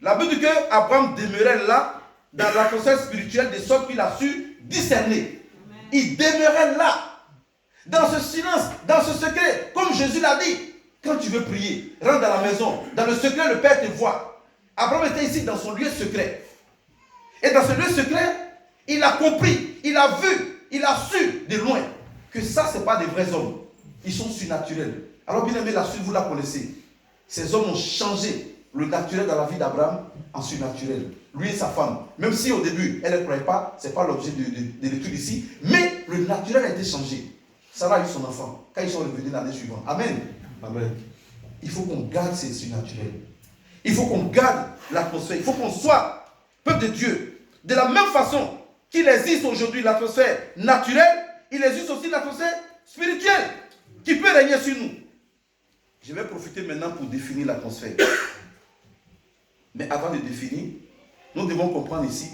La Bible dit qu'Abraham demeurait là, dans l'atmosphère spirituelle, de sorte qu'il a su discerner. Amen. Il demeurait là, dans ce silence, dans ce secret, comme Jésus l'a dit. Quand tu veux prier, rentre dans la maison, dans le secret, le Père te voit. Abraham était ici dans son lieu secret. Et dans ce lieu secret, il a compris, il a vu, il a su de loin que ça, ce n'est pas des vrais hommes. Ils sont surnaturels. Alors bien aimé, la suite, vous la connaissez. Ces hommes ont changé le naturel dans la vie d'Abraham en surnaturel. Lui et sa femme. Même si au début, elle ne croyait pas, ce n'est pas l'objet de l'étude ici, mais le naturel a été changé. Sarah a eu son enfant quand ils sont revenus l'année suivante. Amen. Amen. Il faut qu'on garde ces surnaturels. Il faut qu'on garde l'atmosphère. Il faut qu'on soit peuple de Dieu. De la même façon qu'il existe aujourd'hui l'atmosphère naturelle, il existe aussi l'atmosphère spirituelle qui peut régner sur nous. Je vais profiter maintenant pour définir l'atmosphère. Mais avant de définir, nous devons comprendre ici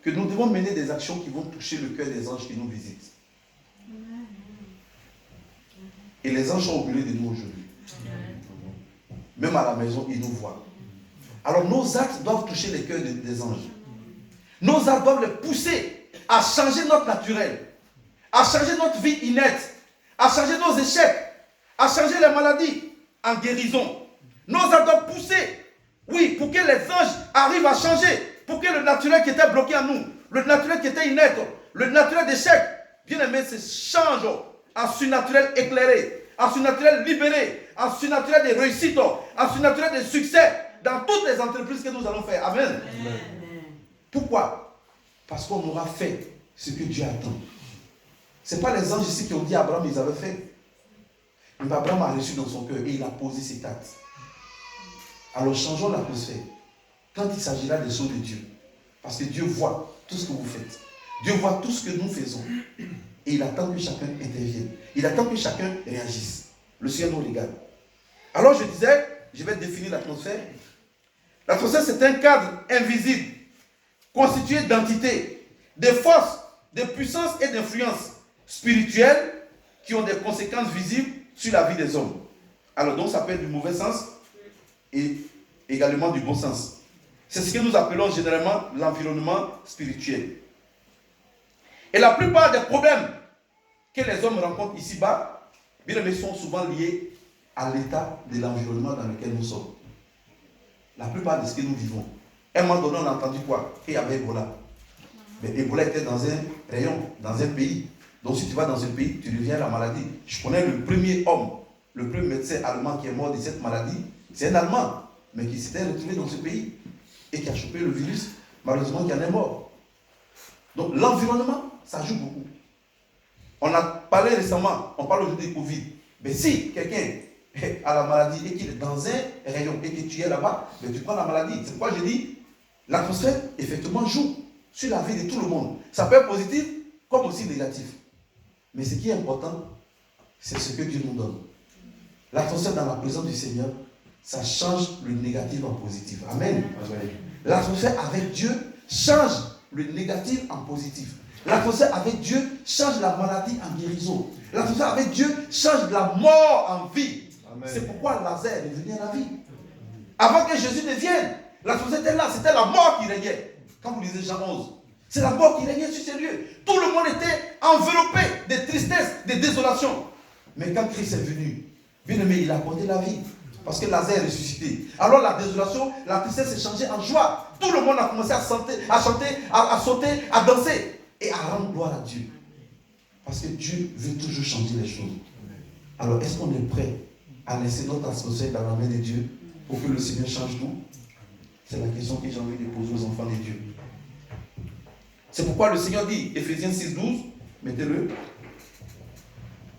que nous devons mener des actions qui vont toucher le cœur des anges qui nous visitent. Et les anges sont au milieu de nous aujourd'hui. Même à la maison, ils nous voient. Alors nos actes doivent toucher les cœurs des anges. Nos actes doivent les pousser à changer notre naturel, à changer notre vie inerte, à changer nos échecs, à changer les maladies en guérison. Nos actes doivent pousser, oui, pour que les anges arrivent à changer, pour que le naturel qui était bloqué en nous, le naturel qui était inerte, le naturel d'échec, bien aimé, se change en surnaturel éclairé, en surnaturel libéré, en surnaturel de réussite, en surnaturel de succès dans toutes les entreprises que nous allons faire. Amen. Amen. Pourquoi? Parce qu'on aura fait ce que Dieu attend. Ce n'est pas les anges ici qui ont dit à Abraham, ils avaient fait. Mais Abraham a reçu dans son cœur et il a posé ses actes. Alors changeons l'atmosphère. Quand il s'agira des choses de Dieu, parce que Dieu voit tout ce que vous faites. Dieu voit tout ce que nous faisons. Et il attend que chacun intervienne. Il attend que chacun réagisse. Le Seigneur nous regarde. Alors je disais, je vais définir l'atmosphère. L'atmosphère, c'est un cadre invisible, constitué d'entités, de forces, de puissances et d'influences spirituelles qui ont des conséquences visibles sur la vie des hommes. Alors donc ça peut être du mauvais sens et également du bon sens. C'est ce que nous appelons généralement l'environnement spirituel. Et la plupart des problèmes que les hommes rencontrent ici-bas, bien aimés, sont souvent liés à l'état de l'environnement dans lequel nous sommes. La plupart de ce que nous vivons. À un moment donné, on a entendu quoi? Qu'il y avait Ebola. Mais Ebola était dans un rayon, dans un pays. Donc si tu vas dans un pays, tu deviens la maladie. Je connais le premier homme, le premier médecin allemand qui est mort de cette maladie. C'est un Allemand, mais qui s'était retrouvé dans ce pays et qui a chopé le virus, malheureusement qui en est mort. Donc l'environnement, ça joue beaucoup. On a parlé récemment, on parle aujourd'hui du Covid. Mais si quelqu'un a la maladie et qu'il est dans un rayon et que tu es là-bas, mais tu prends la maladie. C'est pourquoi je dis, l'atmosphère, effectivement, joue sur la vie de tout le monde. Ça peut être positif comme aussi négatif. Mais ce qui est important, c'est ce que Dieu nous donne. L'atmosphère dans la présence du Seigneur, ça change le négatif en positif. Amen. Amen. L'atmosphère avec Dieu change le négatif en positif. L'atmosphère avec Dieu change la maladie en guérison. L'atmosphère avec Dieu change la mort en vie. Amen. C'est pourquoi Lazare est venu à la vie. Avant que Jésus ne vienne, l'atmosphère était là, c'était la mort qui régnait. Quand vous lisez Jean 11, c'est la mort qui régnait sur ces lieux. Tout le monde était enveloppé de tristesse, de désolation. Mais quand Christ est venu, bien aimé, il a apporté la vie. Parce que Lazare est ressuscité. Alors la désolation, la tristesse s'est changée en joie. Tout le monde a commencé à chanter, à sauter, à danser et à rendre gloire à Dieu. Parce que Dieu veut toujours changer les choses. Alors est-ce qu'on est prêt à laisser notre atmosphère dans la main de Dieu pour que le Seigneur change tout? C'est la question que j'ai envie de poser aux enfants de Dieu. C'est pourquoi le Seigneur dit, Ephésiens 6:12, mettez-le.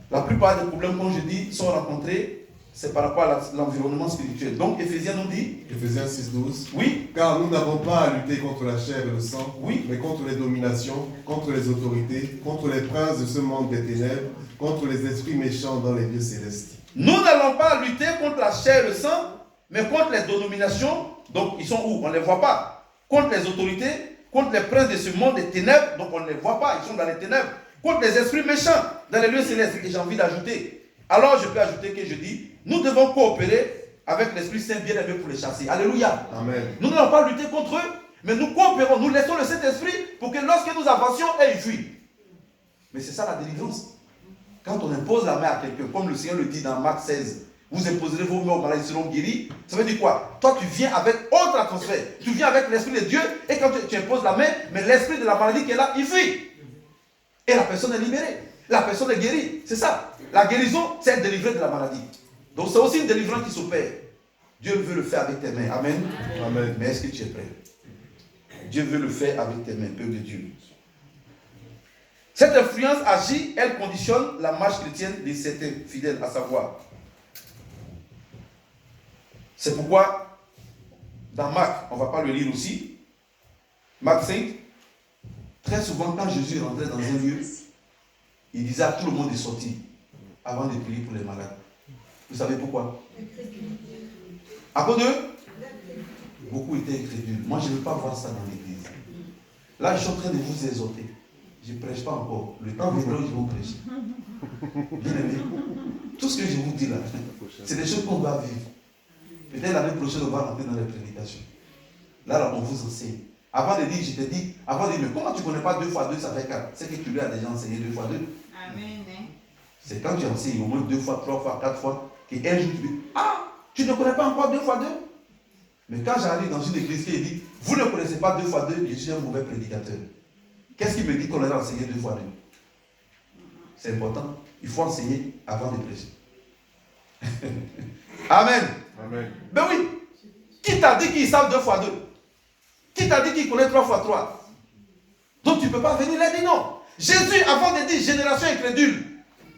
La plupart des problèmes, comme je dis, sont rencontrés. C'est par rapport à l'environnement spirituel. Donc, Ephésiens nous dit... Ephésiens 6:12. Oui. Car nous n'avons pas à lutter contre la chair et le sang, oui, mais contre les dominations, contre les autorités, contre les princes de ce monde des ténèbres, contre les esprits méchants dans les lieux célestes. Nous n'allons pas lutter contre la chair et le sang, mais contre les dominations. Donc, ils sont où? On ne les voit pas. Contre les autorités, contre les princes de ce monde des ténèbres. Donc, on ne les voit pas. Ils sont dans les ténèbres. Contre les esprits méchants dans les lieux célestes. Et j'ai envie d'ajouter. Alors, je peux ajouter que je dis... Nous devons coopérer avec l'Esprit Saint bien-aimé pour les chasser. Alléluia. Amen. Nous n'allons pas lutter contre eux, mais nous coopérons. Nous laissons le Saint-Esprit pour que lorsque nous avancions, ils fuient. Mais c'est ça la délivrance. Quand on impose la main à quelqu'un, comme le Seigneur le dit dans Marc 16, vous imposerez vos mains aux malades, ils seront guéris. Ça veut dire quoi? Toi, tu viens avec autre atmosphère. Tu viens avec l'Esprit de Dieu, et quand tu imposes la main, mais l'Esprit de la maladie qui est là, il fuit. Et la personne est libérée. La personne est guérie. C'est ça. La guérison, c'est être délivré de la maladie. Donc c'est aussi une délivrance qui s'opère. Dieu veut le faire avec tes mains. Amen. Amen. Mais est-ce que tu es prêt? Dieu veut le faire avec tes mains, peuple de Dieu. Cette influence agit, elle conditionne la marche chrétienne de certains fidèles, à savoir. C'est pourquoi, dans Marc, on ne va pas le lire aussi, Marc 5, très souvent quand Jésus rentrait dans un lieu, il disait à tout le monde de sortir avant de prier pour les malades. Vous savez pourquoi? À cause d'eux, beaucoup étaient incrédules. Moi, je ne veux pas voir ça dans l'église. Là, je suis en train de vous exhorter. Je ne prêche pas encore. Le temps viendra où je vais prêcher. Bien aimé, tout ce que je vous dis là, c'est des choses qu'on doit vivre. Peut-être l'année prochaine, on va rentrer dans les prédications. Là, on vous enseigne. Avant de dire, je t'ai dit, avant de dire, mais comment tu ne connais pas 2 fois 2, ça fait 4? C'est que tu lui as déjà enseigné 2 fois 2. Amen. C'est quand tu enseignes au moins 2 fois, 3 fois, 4 fois, qu'un jour tu dis, ah, tu ne connais pas encore 2 fois 2? Mais quand j'arrive dans une église qui dit, vous ne connaissez pas 2 fois 2, je suis un mauvais prédicateur. Qu'est-ce qui me dit qu'on a enseigné 2 fois 2? C'est important. Il faut enseigner avant de prêcher. Amen. Amen. Ben oui. Qui t'a dit qu'ils savent 2 fois 2? Qui t'a dit qu'ils connaissent 3 fois 3? Donc tu ne peux pas venir là et dire non. Jésus, avant de dire génération incrédule,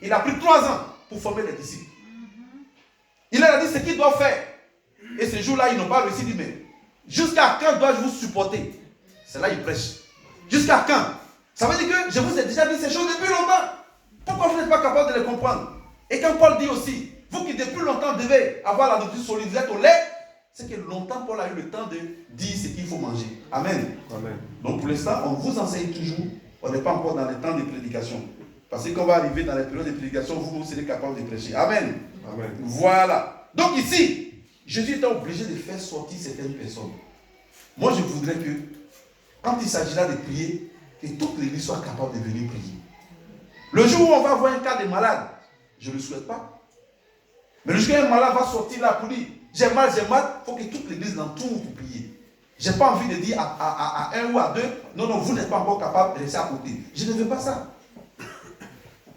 il a pris 3 ans pour former les disciples. Il leur a dit ce qu'ils doivent faire. Et ce jour-là, ils n'ont pas réussi. Il dit, mais jusqu'à quand dois-je vous supporter? C'est là qu'il prêche. Jusqu'à quand? Ça veut dire que je vous ai déjà dit ces choses depuis longtemps. Pourquoi vous n'êtes pas capable de les comprendre? Et quand Paul dit aussi, vous qui depuis longtemps devez avoir la nourriture solide, vous êtes au lait, c'est que longtemps Paul a eu le temps de dire ce qu'il faut manger. Amen. Amen. Donc pour l'instant, on vous enseigne toujours. On n'est pas encore dans les temps de prédication. Parce que quand on va arriver dans les périodes de prédication, vous serez capable de prêcher. Amen. Amen. Voilà. Donc ici, Jésus était obligé de faire sortir certaines personnes. Moi, je voudrais que, quand il s'agira de prier, que toute l'église soit capable de venir prier. Le jour où on va avoir un cas de malade, je ne le souhaite pas. Mais le jour où un malade va sortir là pour dire, j'ai mal, il faut que toute l'église l'entoure pour prier. Je n'ai pas envie de dire à un ou à deux, non, non, vous n'êtes pas encore capable de rester à côté. Je ne veux pas ça.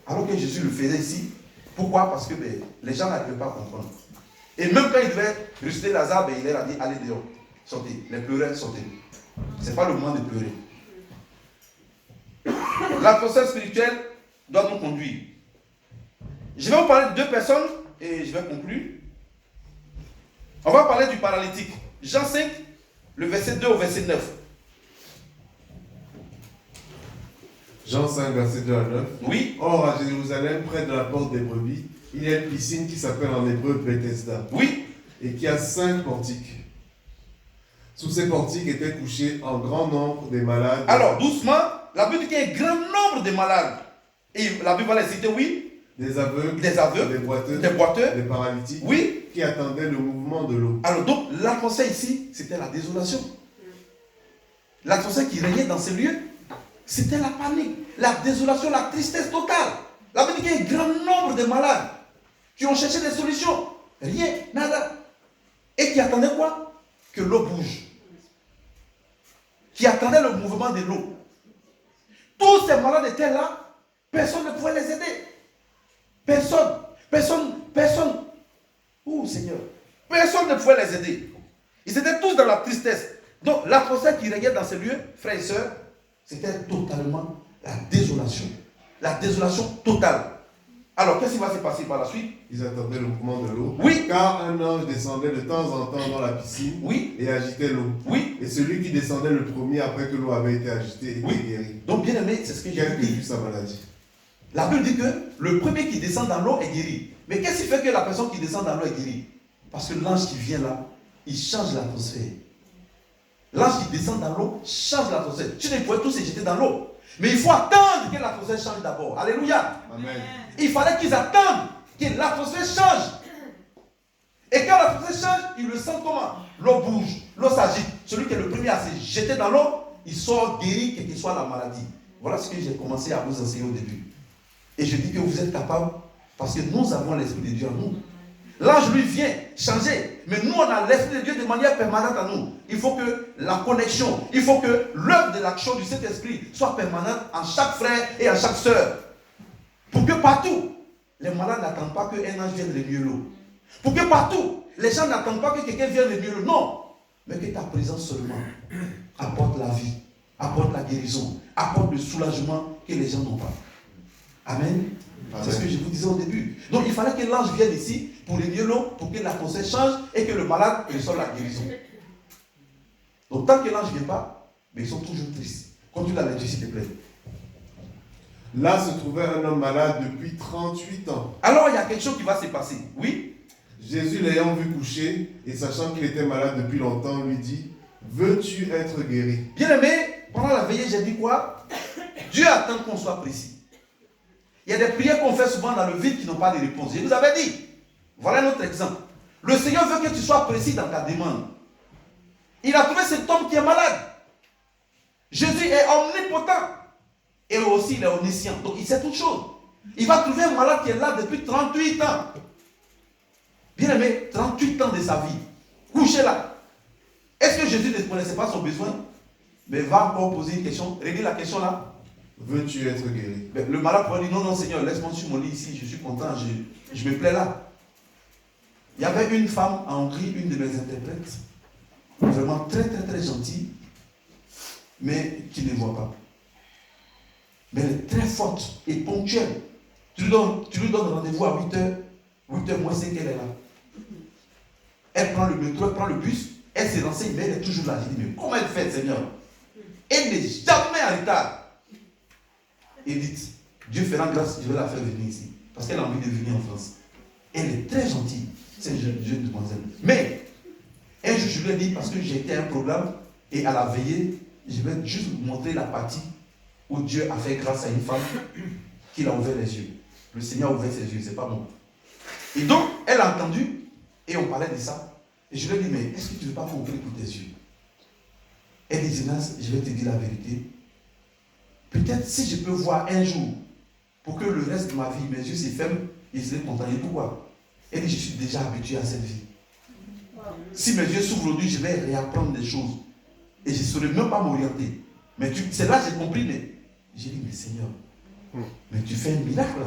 Alors que Jésus le faisait ici. Pourquoi? Parce que les gens n'arrivaient pas à comprendre. Et même quand il devait ressusciter Lazare, il leur a dit, allez dehors, sortez. Les pleureurs, sortez. Ce n'est pas le moment de pleurer. L'atmosphère spirituelle doit nous conduire. Je vais vous parler de 2 personnes et je vais conclure. On va parler du paralytique. Jean 5, le verset 2 au verset 9. Jean 5, verset 2 à 9. Oui. Or, à Jérusalem, près de la porte des brebis, il y a une piscine qui s'appelle en hébreu Bethesda. Oui. Et qui a 5 portiques. Sous ces portiques étaient couchés en grand nombre des malades. Alors, doucement, la Bible dit qu'il y a un grand nombre de malades. Et la Bible va les citer, oui. Des aveugles, des boiteux, des paralytiques, oui, qui attendaient le mouvement de l'eau. Alors donc, l'atmosphère ici, c'était la désolation. L'atmosphère qui régnait dans ces lieux, c'était la panique, la désolation, la tristesse totale. La Bible dit qu'il y a un grand nombre de malades qui ont cherché des solutions. Rien, nada. Et qui attendaient quoi? Que l'eau bouge. Qui attendaient le mouvement de l'eau. Tous ces malades étaient là, personne ne pouvait les aider. Personne. Oh Seigneur. Personne ne pouvait les aider. Ils étaient tous dans la tristesse. Donc l'atmosphère qui régnait dans ces lieux, frères et sœurs, c'était totalement la désolation. La désolation totale. Alors qu'est-ce qui va se passer par la suite? Ils attendaient le mouvement de l'eau. Oui. Car un ange descendait de temps en temps dans la piscine. Oui. Et agitait l'eau. Oui. Et celui qui descendait le premier après que l'eau avait été agitée était guéri. Donc bien aimé, c'est ce que j'ai dit. Quelle sa maladie. La Bible dit que le premier qui descend dans l'eau est guéri. Mais qu'est-ce qui fait que la personne qui descend dans l'eau est guérie? Parce que l'ange qui vient là, il change l'atmosphère. L'ange qui descend dans l'eau change l'atmosphère. Tu ne pouvais tous se jeter dans l'eau. Mais il faut attendre que l'atmosphère change d'abord. Alléluia. Amen. Il fallait qu'ils attendent que l'atmosphère change. Et quand l'atmosphère change, ils le sentent comment? L'eau bouge, l'eau s'agite. Celui qui est le premier à se jeter dans l'eau, il sort guéri, quelle que soit la maladie. Voilà ce que j'ai commencé à vous enseigner au début. Et je dis que vous êtes capables parce que nous avons l'Esprit de Dieu en nous. L'ange lui vient changer, mais nous on a l'Esprit de Dieu de manière permanente en nous. Il faut que la connexion, il faut que l'œuvre de l'action du Saint-Esprit soit permanente en chaque frère et en chaque sœur. Pour que partout, les malades n'attendent pas qu'un ange vienne remuer l'eau. Pour que partout, les gens n'attendent pas que quelqu'un vienne remuer l'eau. Non, mais que ta présence seulement apporte la vie, apporte la guérison, apporte le soulagement que les gens n'ont pas. Amen. C'est ce que je vous disais au début. Donc il fallait que l'ange vienne ici pour remuer l'eau, pour que l'atmosphère change et que le malade reçoive la guérison. Donc tant que l'ange ne vient pas, mais ils sont toujours tristes. Continue la lecture s'il te plaît. Là se trouvait un homme malade depuis 38 ans. Alors il y a quelque chose qui va se passer. Oui. Jésus l'ayant vu coucher et sachant qu'il était malade depuis longtemps, lui dit: veux-tu être guéri? Bien aimé, pendant la veillée, j'ai dit quoi? Dieu attend qu'on soit précis. Il y a des prières qu'on fait souvent dans le vide qui n'ont pas de réponse. Je vous avais dit, voilà un autre exemple. Le Seigneur veut que tu sois précis dans ta demande. Il a trouvé cet homme qui est malade. Jésus est omnipotent. Et aussi il est omniscient. Donc il sait toutes choses. Il va trouver un malade qui est là depuis 38 ans. Bien aimé, 38 ans de sa vie. Couché là. Est-ce que Jésus ne connaissait pas son besoin? Mais va encore poser une question. Réglez la question là. Veux-tu être guéri? Le malade pourrait dire: non, non, Seigneur, laisse-moi sur mon lit ici, je suis content, je me plais là. Il y avait une femme en Hongrie, une de mes interprètes, vraiment très, très, très gentille, mais qui ne voit pas. Mais elle est forte et ponctuelle. Tu lui donnes rendez-vous à 8h, 8h moins 5 qu'elle est là. Elle prend le métro, elle prend le bus, elle s'est lancée, mais elle est toujours là. Je dis, mais comment elle fait, Seigneur? Elle n'est jamais en retard. Et dites, Dieu fera grâce, je vais la faire venir ici. Parce qu'elle a envie de venir en France. Elle est très gentille, cette jeune demoiselle. Mais, un jour, je lui ai dit, parce que j'ai été à un programme, et à la veillée, je vais juste vous montrer la partie où Dieu a fait grâce à une femme qui a ouvert les yeux. Le Seigneur a ouvert ses yeux, c'est pas moi. Et donc, elle a entendu, et on parlait de ça. Et je lui ai dit, mais est-ce que tu ne veux pas qu'on prie pour tes yeux? Elle dit, Zénas, je vais te dire la vérité. Peut-être si je peux voir un jour, pour que le reste de ma vie, mes yeux se ferment, et je serai content. Et pourquoi? Elle dit, je suis déjà habitué à cette vie. Si mes yeux s'ouvrent aujourd'hui, je vais réapprendre des choses. Et je ne saurais même pas m'orienter. Mais c'est là que j'ai compris. Mais j'ai dit, mais Seigneur, mais tu fais un miracle là.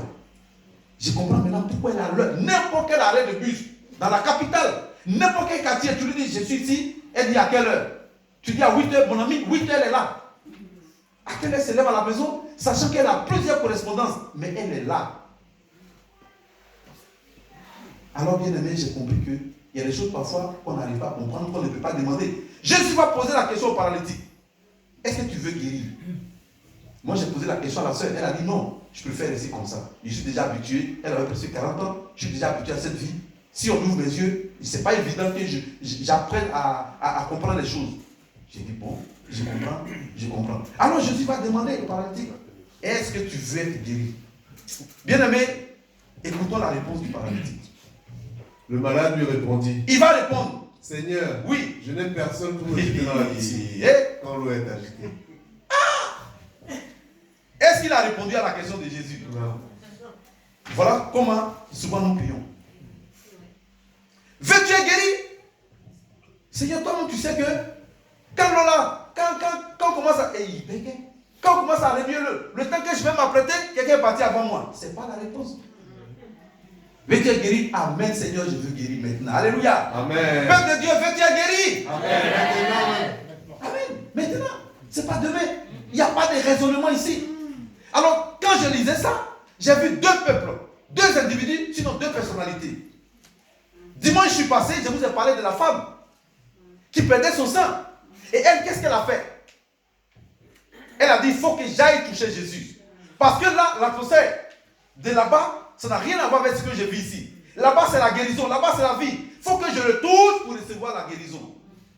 Je comprends maintenant pourquoi elle a l'heure. N'importe quel arrêt de bus, dans la capitale, n'importe quel quartier, tu lui dis, je suis ici. Elle dit, à quelle heure? Tu dis à 8h, mon ami, 8h, elle est là. À quelle heure elle se lève à la maison, sachant qu'elle a plusieurs correspondances, mais elle est là. Alors, bien aimé, j'ai compris qu'il y a des choses parfois qu'on n'arrive pas à comprendre, qu'on ne peut pas demander. Je ne suis pas posé la question au paralytique. Est-ce que tu veux guérir? Moi, j'ai posé la question à la soeur. Elle a dit non, je préfère rester comme ça. Je suis déjà habitué. Elle avait presque 40 ans. Je suis déjà habitué à cette vie. Si on ouvre mes yeux, ce n'est pas évident que j'apprenne à comprendre les choses. J'ai dit bon, je comprends. Alors Jésus va demander au paralytique, est-ce que tu veux être guéri? Bien aimé, écoutons la réponse du paralytique. Le malade lui répondit. Il va répondre. Seigneur, oui, je n'ai personne pour me jeter dans la piscine quand l'eau est agitée. Est-ce qu'il a répondu à la question de Jésus? Non. Voilà comment souvent nous prions. Veux-tu être guéri? Seigneur, toi-même tu sais que quand l'eau là, quand on commence à... Quand on commence à réduire le temps que je vais m'apprêter, quelqu'un est parti avant moi. Ce n'est pas la réponse. Veux-tu être guéri? Amen, Seigneur, je veux guérir maintenant. Alléluia. Amen. Peuple de Dieu, veux-tu être guéri? Amen. Amen. Maintenant. Ce n'est pas demain. Il n'y a pas de raisonnement ici. Alors, quand je lisais ça, j'ai vu deux peuples, deux individus, sinon deux personnalités. Dimanche, je suis passé, je vous ai parlé de la femme qui perdait son sang. Et elle, qu'est-ce qu'elle a fait? Elle a dit, il faut que j'aille toucher Jésus. Parce que là, l'atmosphère de là-bas, ça n'a rien à voir avec ce que j'ai vu ici. Là-bas, c'est la guérison. Là-bas, c'est la vie. Il faut que je le touche pour recevoir la guérison.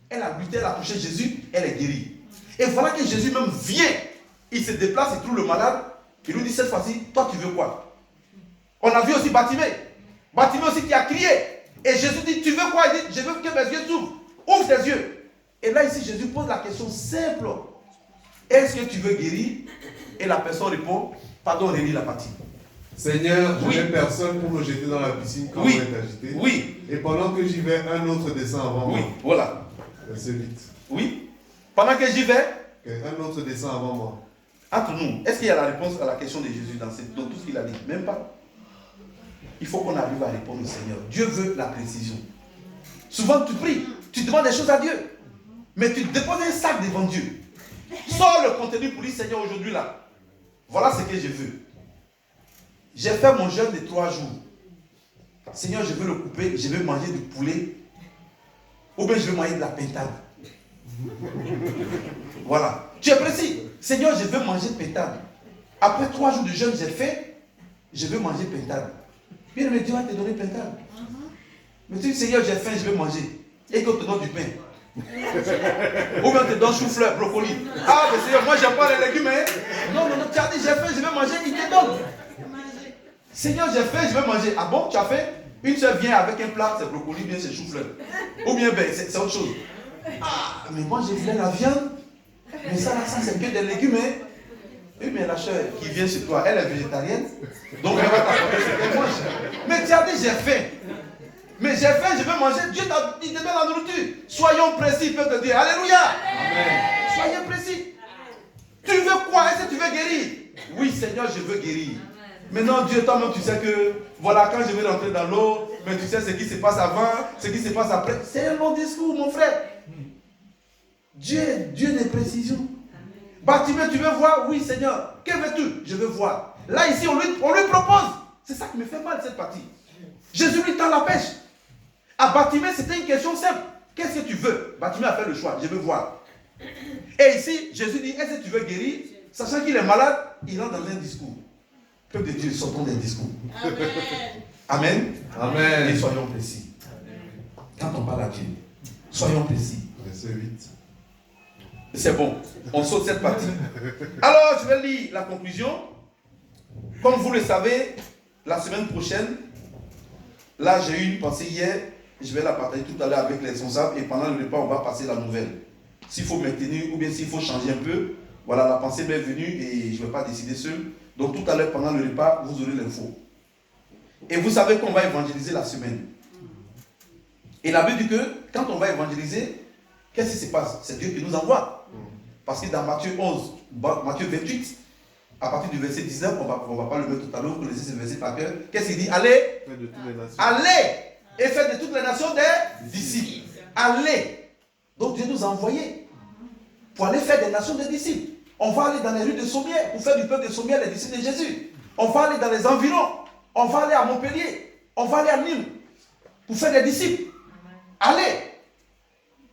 Elle a lutté, elle a touché Jésus, elle est guérie. Et voilà que Jésus même vient. Il se déplace, il trouve le malade. Il lui dit, cette fois-ci, toi, tu veux quoi? On a vu aussi Bartimée. Bartimée aussi qui a crié. Et Jésus dit, tu veux quoi? Il dit, je veux que mes yeux s'ouvrent. Ouvre tes yeux. Et là, ici, Jésus pose la question simple. Est-ce que tu veux guérir? Et la personne répond, pardon, relis la partie. Seigneur, je n'ai personne pour me jeter dans la piscine quand l'eau est agitée. Oui. Et pendant que j'y vais, un autre descend avant moi. Oui, voilà. Verset 8. Oui. Pendant que j'y vais, un autre descend avant moi. Entre nous, est-ce qu'il y a la réponse à la question de Jésus dans tout ce qu'il a dit? Même pas. Il faut qu'on arrive à répondre au Seigneur. Dieu veut la précision. Souvent tu pries, tu demandes des choses à Dieu, mais tu déposes un sac devant Dieu. Sors le contenu pour dire, Seigneur, aujourd'hui là, voilà ce que je veux. J'ai fait mon jeûne de 3 jours. Seigneur, je veux le couper, je veux manger du poulet, ou bien je veux manger de la pintade. Voilà. Tu es précis. Seigneur, je veux manger pintade. Après 3 jours de jeûne, j'ai fait, je veux manger pintade. Bien, mais Dieu va te donner pintade. Mais tu dis, Seigneur, j'ai faim, je veux manger. Et qu'on te donne du pain. Ou bien on te donne chou-fleur, brocoli. Ah, mais Seigneur, moi, j'aime pas les légumes. Hein? Non, tu as dit, j'ai faim, je veux manger, il te donne. Seigneur, j'ai faim, je veux manger. Ah bon, tu as faim? Une seule vient avec un plat, c'est brocoli, bien c'est chou-fleur. Ou bien, ben, c'est autre chose. Ah, mais moi, je voulais la viande. Mais ça, c'est que des légumes. Hein? Oui, mais la chair qui vient chez toi, elle est végétarienne. Donc, elle va t'apporter ce qu'elle mange. Mais tu as dit, j'ai faim. Mais j'ai faim, je veux manger. Dieu il te donne la nourriture. Soyons précis, il peut te dire. Alléluia. Amen. Soyez précis. Tu veux quoi? Est-ce que tu veux guérir? Oui, Seigneur, je veux guérir. Maintenant, Dieu, toi-même, tu sais que, voilà, quand je vais rentrer dans l'eau, mais tu sais ce qui se passe avant, ce qui se passe après. C'est un long discours, mon frère. Dieu est Dieu des précisions. Bartimée, tu veux voir? Oui, Seigneur. Que veux-tu? Je veux voir. Là, ici, on lui propose. C'est ça qui me fait mal, cette partie. Jésus lui tend la pêche. À Bartimée, c'était une question simple. Qu'est-ce que tu veux? Bartimée a fait le choix. Je veux voir. Et ici, Jésus dit, est-ce que tu veux guérir? Sachant qu'il est malade, il entre dans un discours. Peuple de Dieu, sortons des discours. Amen. Amen. Et soyons précis. Quand on parle à Dieu, soyons précis. Verset 8. C'est bon, on saute cette partie. Alors, je vais lire la conclusion. Comme vous le savez, la semaine prochaine, là j'ai eu une pensée hier, je vais la partager tout à l'heure avec les responsables et pendant le repas, on va passer la nouvelle. S'il faut maintenir ou bien s'il faut changer un peu, voilà, la pensée m'est venue et je ne vais pas décider seul. Donc tout à l'heure, pendant le repas, vous aurez l'info. Et vous savez qu'on va évangéliser la semaine. Et la Bible dit que quand on va évangéliser, qu'est-ce qui se passe? C'est Dieu qui nous envoie. Parce que dans Matthieu 11, Matthieu 28, à partir du verset 19, on ne va pas le mettre tout à l'heure, vous connaissez ce verset par cœur. Qu'est-ce qu'il dit? Allez, allez et faites de toutes les nations des disciples. Allez. Donc Dieu nous a envoyés pour aller faire des nations des disciples. On va aller dans les rues de Sommières pour faire du peuple de Sommières les disciples de Jésus. On va aller dans les environs. On va aller à Montpellier. On va aller à Nîmes pour faire des disciples. Allez.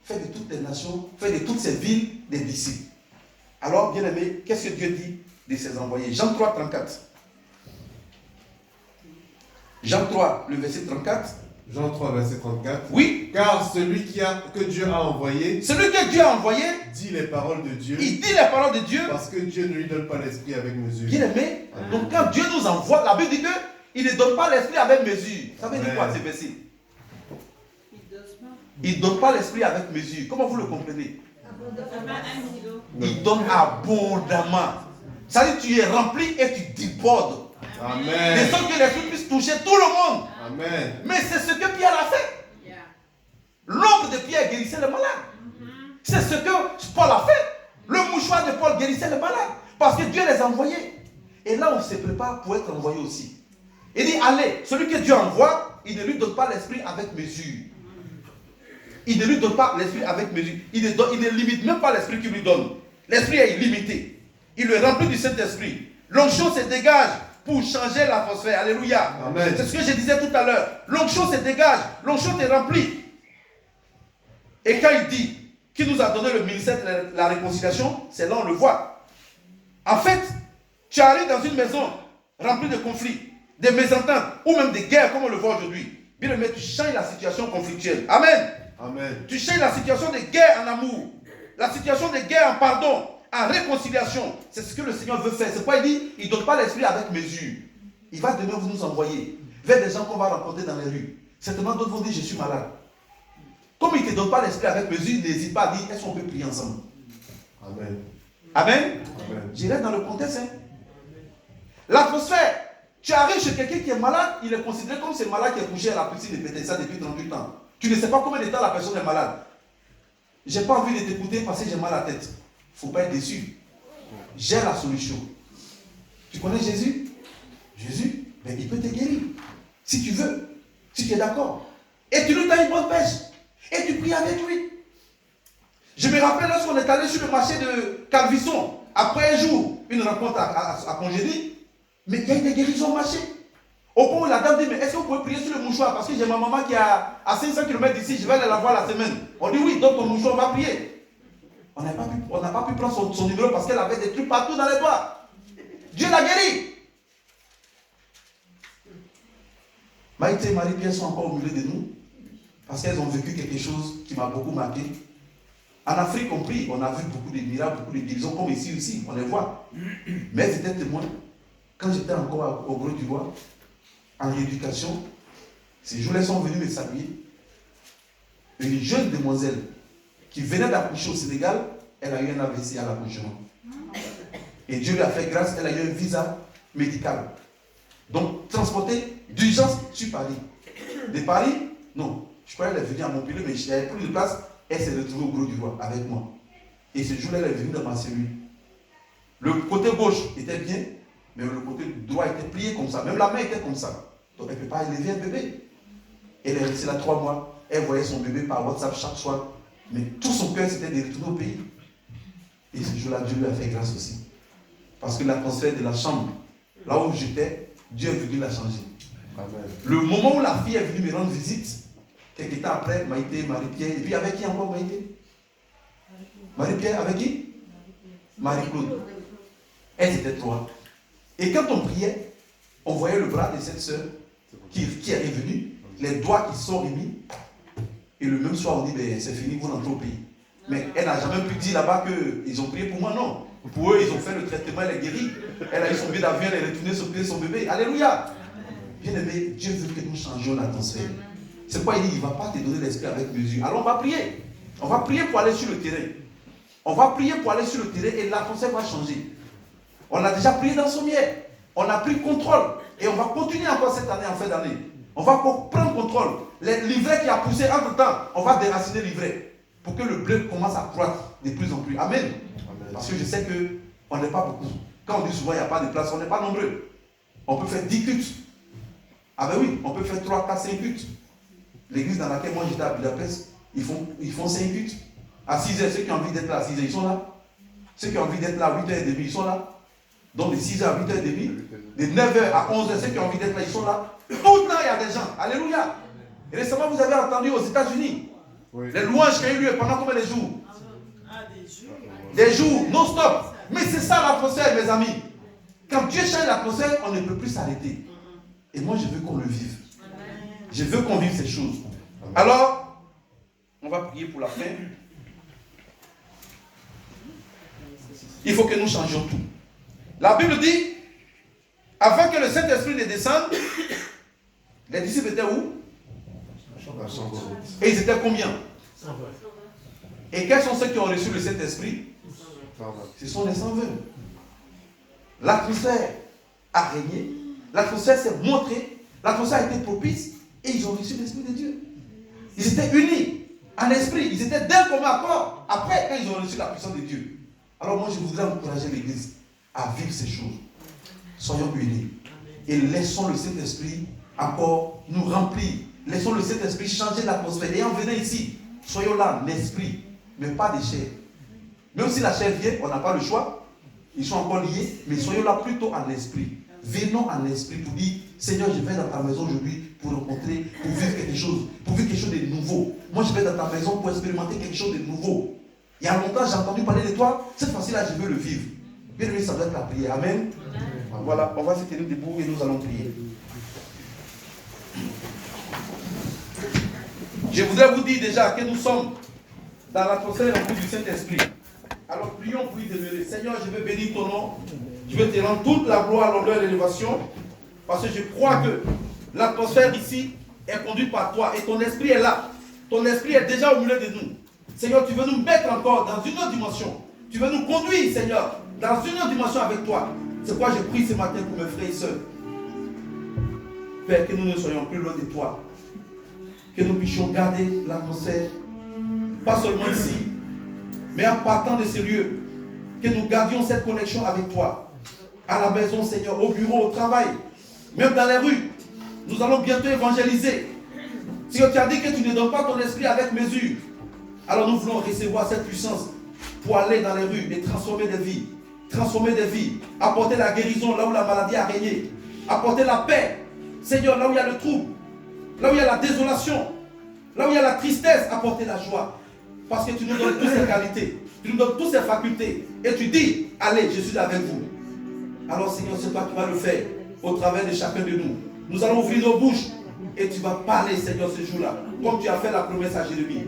Faites de toutes les nations, faites de toutes ces villes des disciples. Alors, bien aimé, qu'est-ce que Dieu dit de ses envoyés? Jean 3, 34. Jean 3, le verset 34. Jean 3, verset 34. Oui. Car celui que Dieu a envoyé, celui que Dieu a envoyé, dit les paroles de Dieu. Il dit les paroles de Dieu. Parce que Dieu ne lui donne pas l'esprit avec mesure. Bien aimé, donc quand Dieu nous envoie, la Bible dit qu'il ne donne pas l'esprit avec mesure. Ça veut dire quoi ces versets? Il ne donne pas l'esprit avec mesure. Comment vous le comprenez? Il donne abondamment. Ça veut dire que tu es rempli et tu débordes. Amen. De sorte que l'esprit puisse toucher tout le monde. Amen. Mais c'est ce que Pierre a fait. L'ombre de Pierre guérissait le malade. C'est ce que Paul a fait. Le mouchoir de Paul guérissait le malade. Parce que Dieu les a envoyés. Et là, on se prépare pour être envoyé aussi. Il dit, allez, celui que Dieu envoie, il ne lui donne pas l'esprit avec mesure. Il ne lui donne pas l'esprit avec mesure. Il ne limite même pas l'esprit qu'il lui donne. L'esprit est illimité. Il le remplit du Saint-Esprit. L'onction se dégage pour changer l'atmosphère. Alléluia. Amen. C'est ce que je disais tout à l'heure. L'onction se dégage. L'onction te remplit. Et quand il dit qu'il nous a donné le ministère de la réconciliation, c'est là on le voit. En fait, tu arrives dans une maison remplie de conflits, de mésententes ou même de guerres comme on le voit aujourd'hui. Bien aimé, tu changes la situation conflictuelle. Amen. Amen. Tu changes la situation de guerre en amour, la situation de guerre en pardon, en réconciliation. C'est ce que le Seigneur veut faire. C'est pourquoi il dit, il ne donne pas l'esprit avec mesure. Il va demain vous nous envoyer vers des gens qu'on va rencontrer dans les rues. Certainement d'autres vont dire, je suis malade. Comme il ne te donne pas l'esprit avec mesure, n'hésite pas à dire, est-ce qu'on peut prier ensemble? Amen. Amen. Amen. J'irai dans le contexte. Hein. L'atmosphère. Tu arrives chez quelqu'un qui est malade, il est considéré comme ce malade qui est couché à la piscine de Bethesda depuis 38 ans. Tu ne sais pas combien de temps la personne est malade. Je n'ai pas envie de t'écouter parce que j'ai mal à la tête. Il ne faut pas être déçu. J'ai la solution. Tu connais Jésus? Jésus, ben, il peut te guérir. Si tu veux. Si tu es d'accord. Et tu lui donnes une bonne pêche. Et tu pries avec lui. Je me rappelle lorsqu'on est allé sur le marché de Calvisson, après un jour, une rencontre à Congénie, mais il y a eu des guérisons au marché. Au point où la dame dit, mais est-ce que vous pouvez prier sur le mouchoir? Parce que j'ai ma maman qui est à 500 km d'ici, je vais aller la voir la semaine. On dit oui, donc ton mouchoir va prier. On n'a pas pu prendre son numéro parce qu'elle avait des trucs partout dans les doigts. Dieu l'a guéri. Maïté et Marie-Pierre sont encore au milieu de nous parce qu'elles ont vécu quelque chose qui m'a beaucoup marqué. En Afrique, on prie, on a vu beaucoup de miracles, beaucoup de guérisons, comme ici aussi, on les voit. Mais elles étaient témoins. Quand j'étais encore au Gros du Roi, en rééducation, ces jours-là sont venus me saluer. Une jeune demoiselle qui venait d'accoucher au Sénégal, elle a eu un AVC à l'accouchement. Et Dieu lui a fait grâce, elle a eu un visa médical. Donc, transportée d'urgence sur Paris. De Paris, non. Je croyais qu'elle est venue à Montpellier, mais je n'avais plus de place. Elle s'est retrouvée au Gros du Roi avec moi. Et ce jour-là, elle est venue dans ma cellule. Le côté gauche était bien, mais le côté droit était plié comme ça. Même la main était comme ça. Donc elle ne peut pas élever un bébé. Elle est restée là 3 mois. Elle voyait son bébé par WhatsApp chaque soir. Mais tout son cœur, c'était de retourner au pays. Et ce jour-là, Dieu lui a fait grâce aussi. Parce que l'atmosphère de la chambre, là où j'étais, Dieu est venu la changer. Amen. Le moment où la fille est venue me rendre visite, quelques temps après, Maïté, Marie-Pierre, et puis avec qui encore Maïté? Marie-Pierre, avec qui? Marie-Claude. Elles étaient trois. Et quand on priait, on voyait le bras de cette sœur qui est venue, les doigts qui sont remis, et le même soir on dit, ben, c'est fini, vous rentrez au pays. Mais elle n'a jamais pu dire là-bas qu'ils ont prié pour moi, non. Pour eux, ils ont fait le traitement, elle est guérie. Elle a eu son billet d'avion, elle est retournée s'occuper de son bébé. Alléluia. Bien aimé, Dieu veut que nous changions l'atmosphère. C'est pourquoi il dit, il ne va pas te donner l'esprit avec mesure. Alors on va prier. On va prier pour aller sur le terrain. On va prier pour aller sur le terrain et l'atmosphère va changer. On a déjà prié dans Sommières. On a pris contrôle. Et on va continuer encore cette année, en fin d'année. On va prendre contrôle. L'ivraie qui a poussé entre temps, on va déraciner l'ivraie. Pour que le blé commence à croître de plus en plus. Amen. Amen. Parce que je sais qu'on n'est pas beaucoup. Quand on dit souvent qu'il n'y a pas de place, on n'est pas nombreux. On peut faire 10 cultes. Ah ben oui, on peut faire 3, 4, 5 cultes. L'église dans laquelle moi j'étais à Budapest, ils font 5 cultes. À 6h, ceux qui ont envie d'être là à 6h, ils sont là. Ceux qui ont envie d'être là à 8h30, ils sont là. Donc de 6h à 8h30, de 9h à 11h, ceux qui ont envie d'être là, ils sont là. Tout le temps, il y a des gens. Alléluia. Et récemment, vous avez entendu aux États-Unis, oui, les louanges qui ont eu lieu pendant combien de jours? Des jours, non-stop. Mais c'est ça l'atmosphère, mes amis. Quand Dieu change l'atmosphère, on ne peut plus s'arrêter. Et moi, je veux qu'on le vive. Je veux qu'on vive ces choses. Alors, on va prier pour la fin. Il faut que nous changions tout. La Bible dit, avant que le Saint-Esprit ne descende, les disciples étaient où? Et ils étaient combien? Et quels sont ceux qui ont reçu le Saint-Esprit? Ce sont les 120. L'atmosphère a régné, l'atmosphère s'est montrée, l'atmosphère a été propice et ils ont reçu l'Esprit de Dieu. Ils étaient unis en esprit, ils étaient d'un commun accord après quand ils ont reçu la puissance de Dieu. Alors moi je voudrais encourager l'Église à vivre ces choses. Soyons unis et laissons le Saint-Esprit encore nous remplir. Laissons le Saint-Esprit changer l'atmosphère. Et en venant ici, soyons là, l'esprit, mais pas des chairs. Même si la chair vient, on n'a pas le choix. Ils sont encore liés, mais soyons là plutôt en esprit. Venons en esprit pour dire, Seigneur, je vais dans ta maison aujourd'hui pour rencontrer, pour vivre quelque chose de nouveau. Moi, je vais dans ta maison pour expérimenter quelque chose de nouveau. Il y a longtemps, j'ai entendu parler de toi. Cette fois-ci-là, je veux le vivre. Bien aimé, ça doit être la prière. Amen. Amen. Voilà, on va se tenir debout et nous allons prier. Je voudrais vous dire déjà que nous sommes dans l'atmosphère du Saint-Esprit. Alors prions pour y demeurer. Seigneur, je veux bénir ton nom. Je veux te rendre toute la gloire, l'honneur et l'élévation. Parce que je crois que l'atmosphère ici est conduite par toi. Et ton esprit est là. Ton esprit est déjà au milieu de nous. Seigneur, tu veux nous mettre encore dans une autre dimension. Tu veux nous conduire, Seigneur, dans une autre dimension avec toi. C'est pourquoi je prie ce matin pour mes frères et sœurs. Père, que nous ne soyons plus loin de toi. Que nous puissions garder l'atmosphère, pas seulement ici, mais en partant de ces lieux, que nous gardions cette connexion avec toi. À la maison, Seigneur, au bureau, au travail, même dans les rues. Nous allons bientôt évangéliser. Si tu as dit que tu ne donnes pas ton esprit avec mesure, alors nous voulons recevoir cette puissance pour aller dans les rues et transformer des vies. Transformer des vies. Apporter la guérison là où la maladie a régné. Apporter la paix. Seigneur, là où il y a le trouble. Là où il y a la désolation, là où il y a la tristesse, apporter la joie. Parce que tu nous donnes toutes ces qualités, tu nous donnes toutes ces facultés. Et tu dis, allez, je suis avec vous. Alors Seigneur, c'est toi qui vas le faire au travers de chacun de nous. Nous allons ouvrir nos bouches et tu vas parler, Seigneur, ce jour-là. Comme tu as fait la promesse à Jérémie.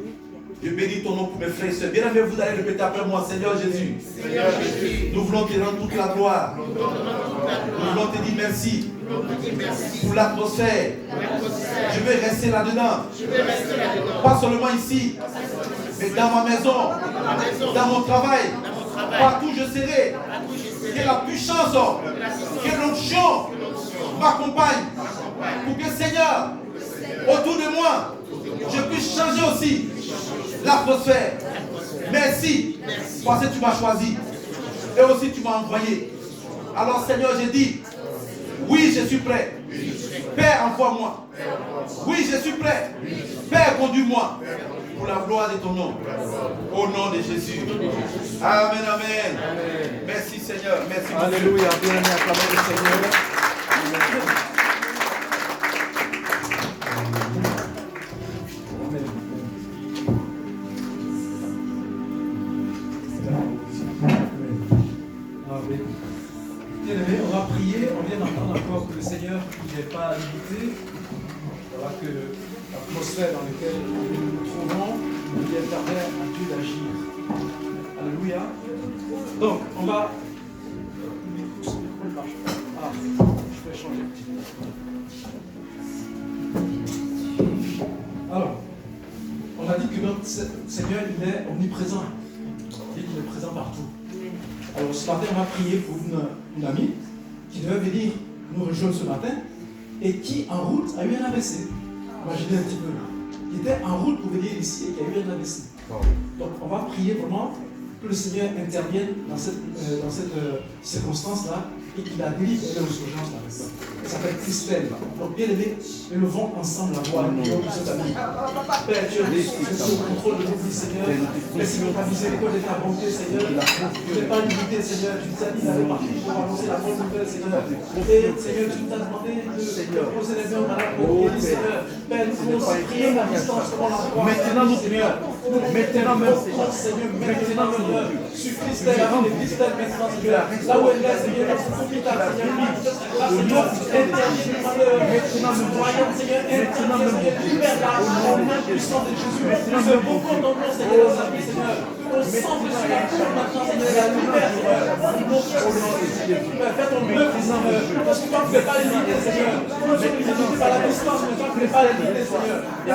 Je bénis ton nom pour mes frères et sœurs. Bien aimés, vous allez répéter après moi, Seigneur Jésus. Seigneur Jésus. Nous voulons te rendre toute la gloire. Nous voulons te dire merci. Pour l'atmosphère. Je vais rester là-dedans. Pas seulement ici, mais dans ma maison, dans mon travail, partout je serai. Que la puissance, que l'onction m'accompagne. Pour que Seigneur, autour de moi, je puisse changer aussi l'atmosphère. Merci, parce que tu m'as choisi. Et aussi tu m'as envoyé. Alors Seigneur, j'ai dit, oui, Oui, je suis prêt. Père, envoie-moi. Oui, je suis prêt. Père, conduis-moi. Pour la gloire de ton nom. Au nom de Jésus. Amen, amen. Merci Seigneur. Merci. Alléluia. Bien aimé, acclamez le Seigneur. Bien-aimés, on va prier, on vient d'entendre encore que le Seigneur n'est pas limité. Voilà que l'atmosphère dans laquelle nous nous trouvons nous permet à Dieu d'agir. Alléluia. Donc, on va... Ah, je vais changer un petit peu. Alors, on a dit que notre Seigneur, il est omniprésent. On dit qu'il est présent partout. Alors ce matin, on va prier pour une amie qui devait venir nous rejoindre ce matin et qui, en route, a eu un AVC. Imaginez un petit peu. Il était en route pour venir ici et qui a eu un AVC. Donc on va prier vraiment que le Seigneur intervienne dans cette circonstance-là et qu'il la délivre de l'urgence là. Elle s'appelle Christelle. Donc bien aimé, élevons ensemble la voix de cette amie. Père Dieu, sous le contrôle de notre vie, Seigneur. Merci pour ta miséricorde et ta bonté, Seigneur. Tu n'es pas limité, Seieur. Tu nous as dit d'aller partir pour annoncer la bonne nouvelle, Seigneur. Et Seigneur, tu nous as demandé de poser les mains malades pour guérir, Seieur. Père, nous voulons aussi prier à distance comme on l'envoie. Maintenant, nous Seigneur. Maintenant, Seigneur. Maintenant, Seigneur. Sur Christelle, avant de Christelle, maintenant, Seigneur. Là où elle est, Seigneur, dans son hôpital, Seigneur. Seigneur, maintenant, nous voyons, Seigneur, libère-la au nom puissant de Jésus. Nous avons beaucoup d'enfants, Seigneur, dans sa vie, Seigneur. Au centre de la cour, maintenant, Seigneur, la libère, Seigneur. Fais ton œuvre, Seigneur. Parce que toi, tu ne peux pas les limiter, Seigneur. Nous sommes limités par la distance, mais toi, tu ne peux pas les limiter, Seigneur. Et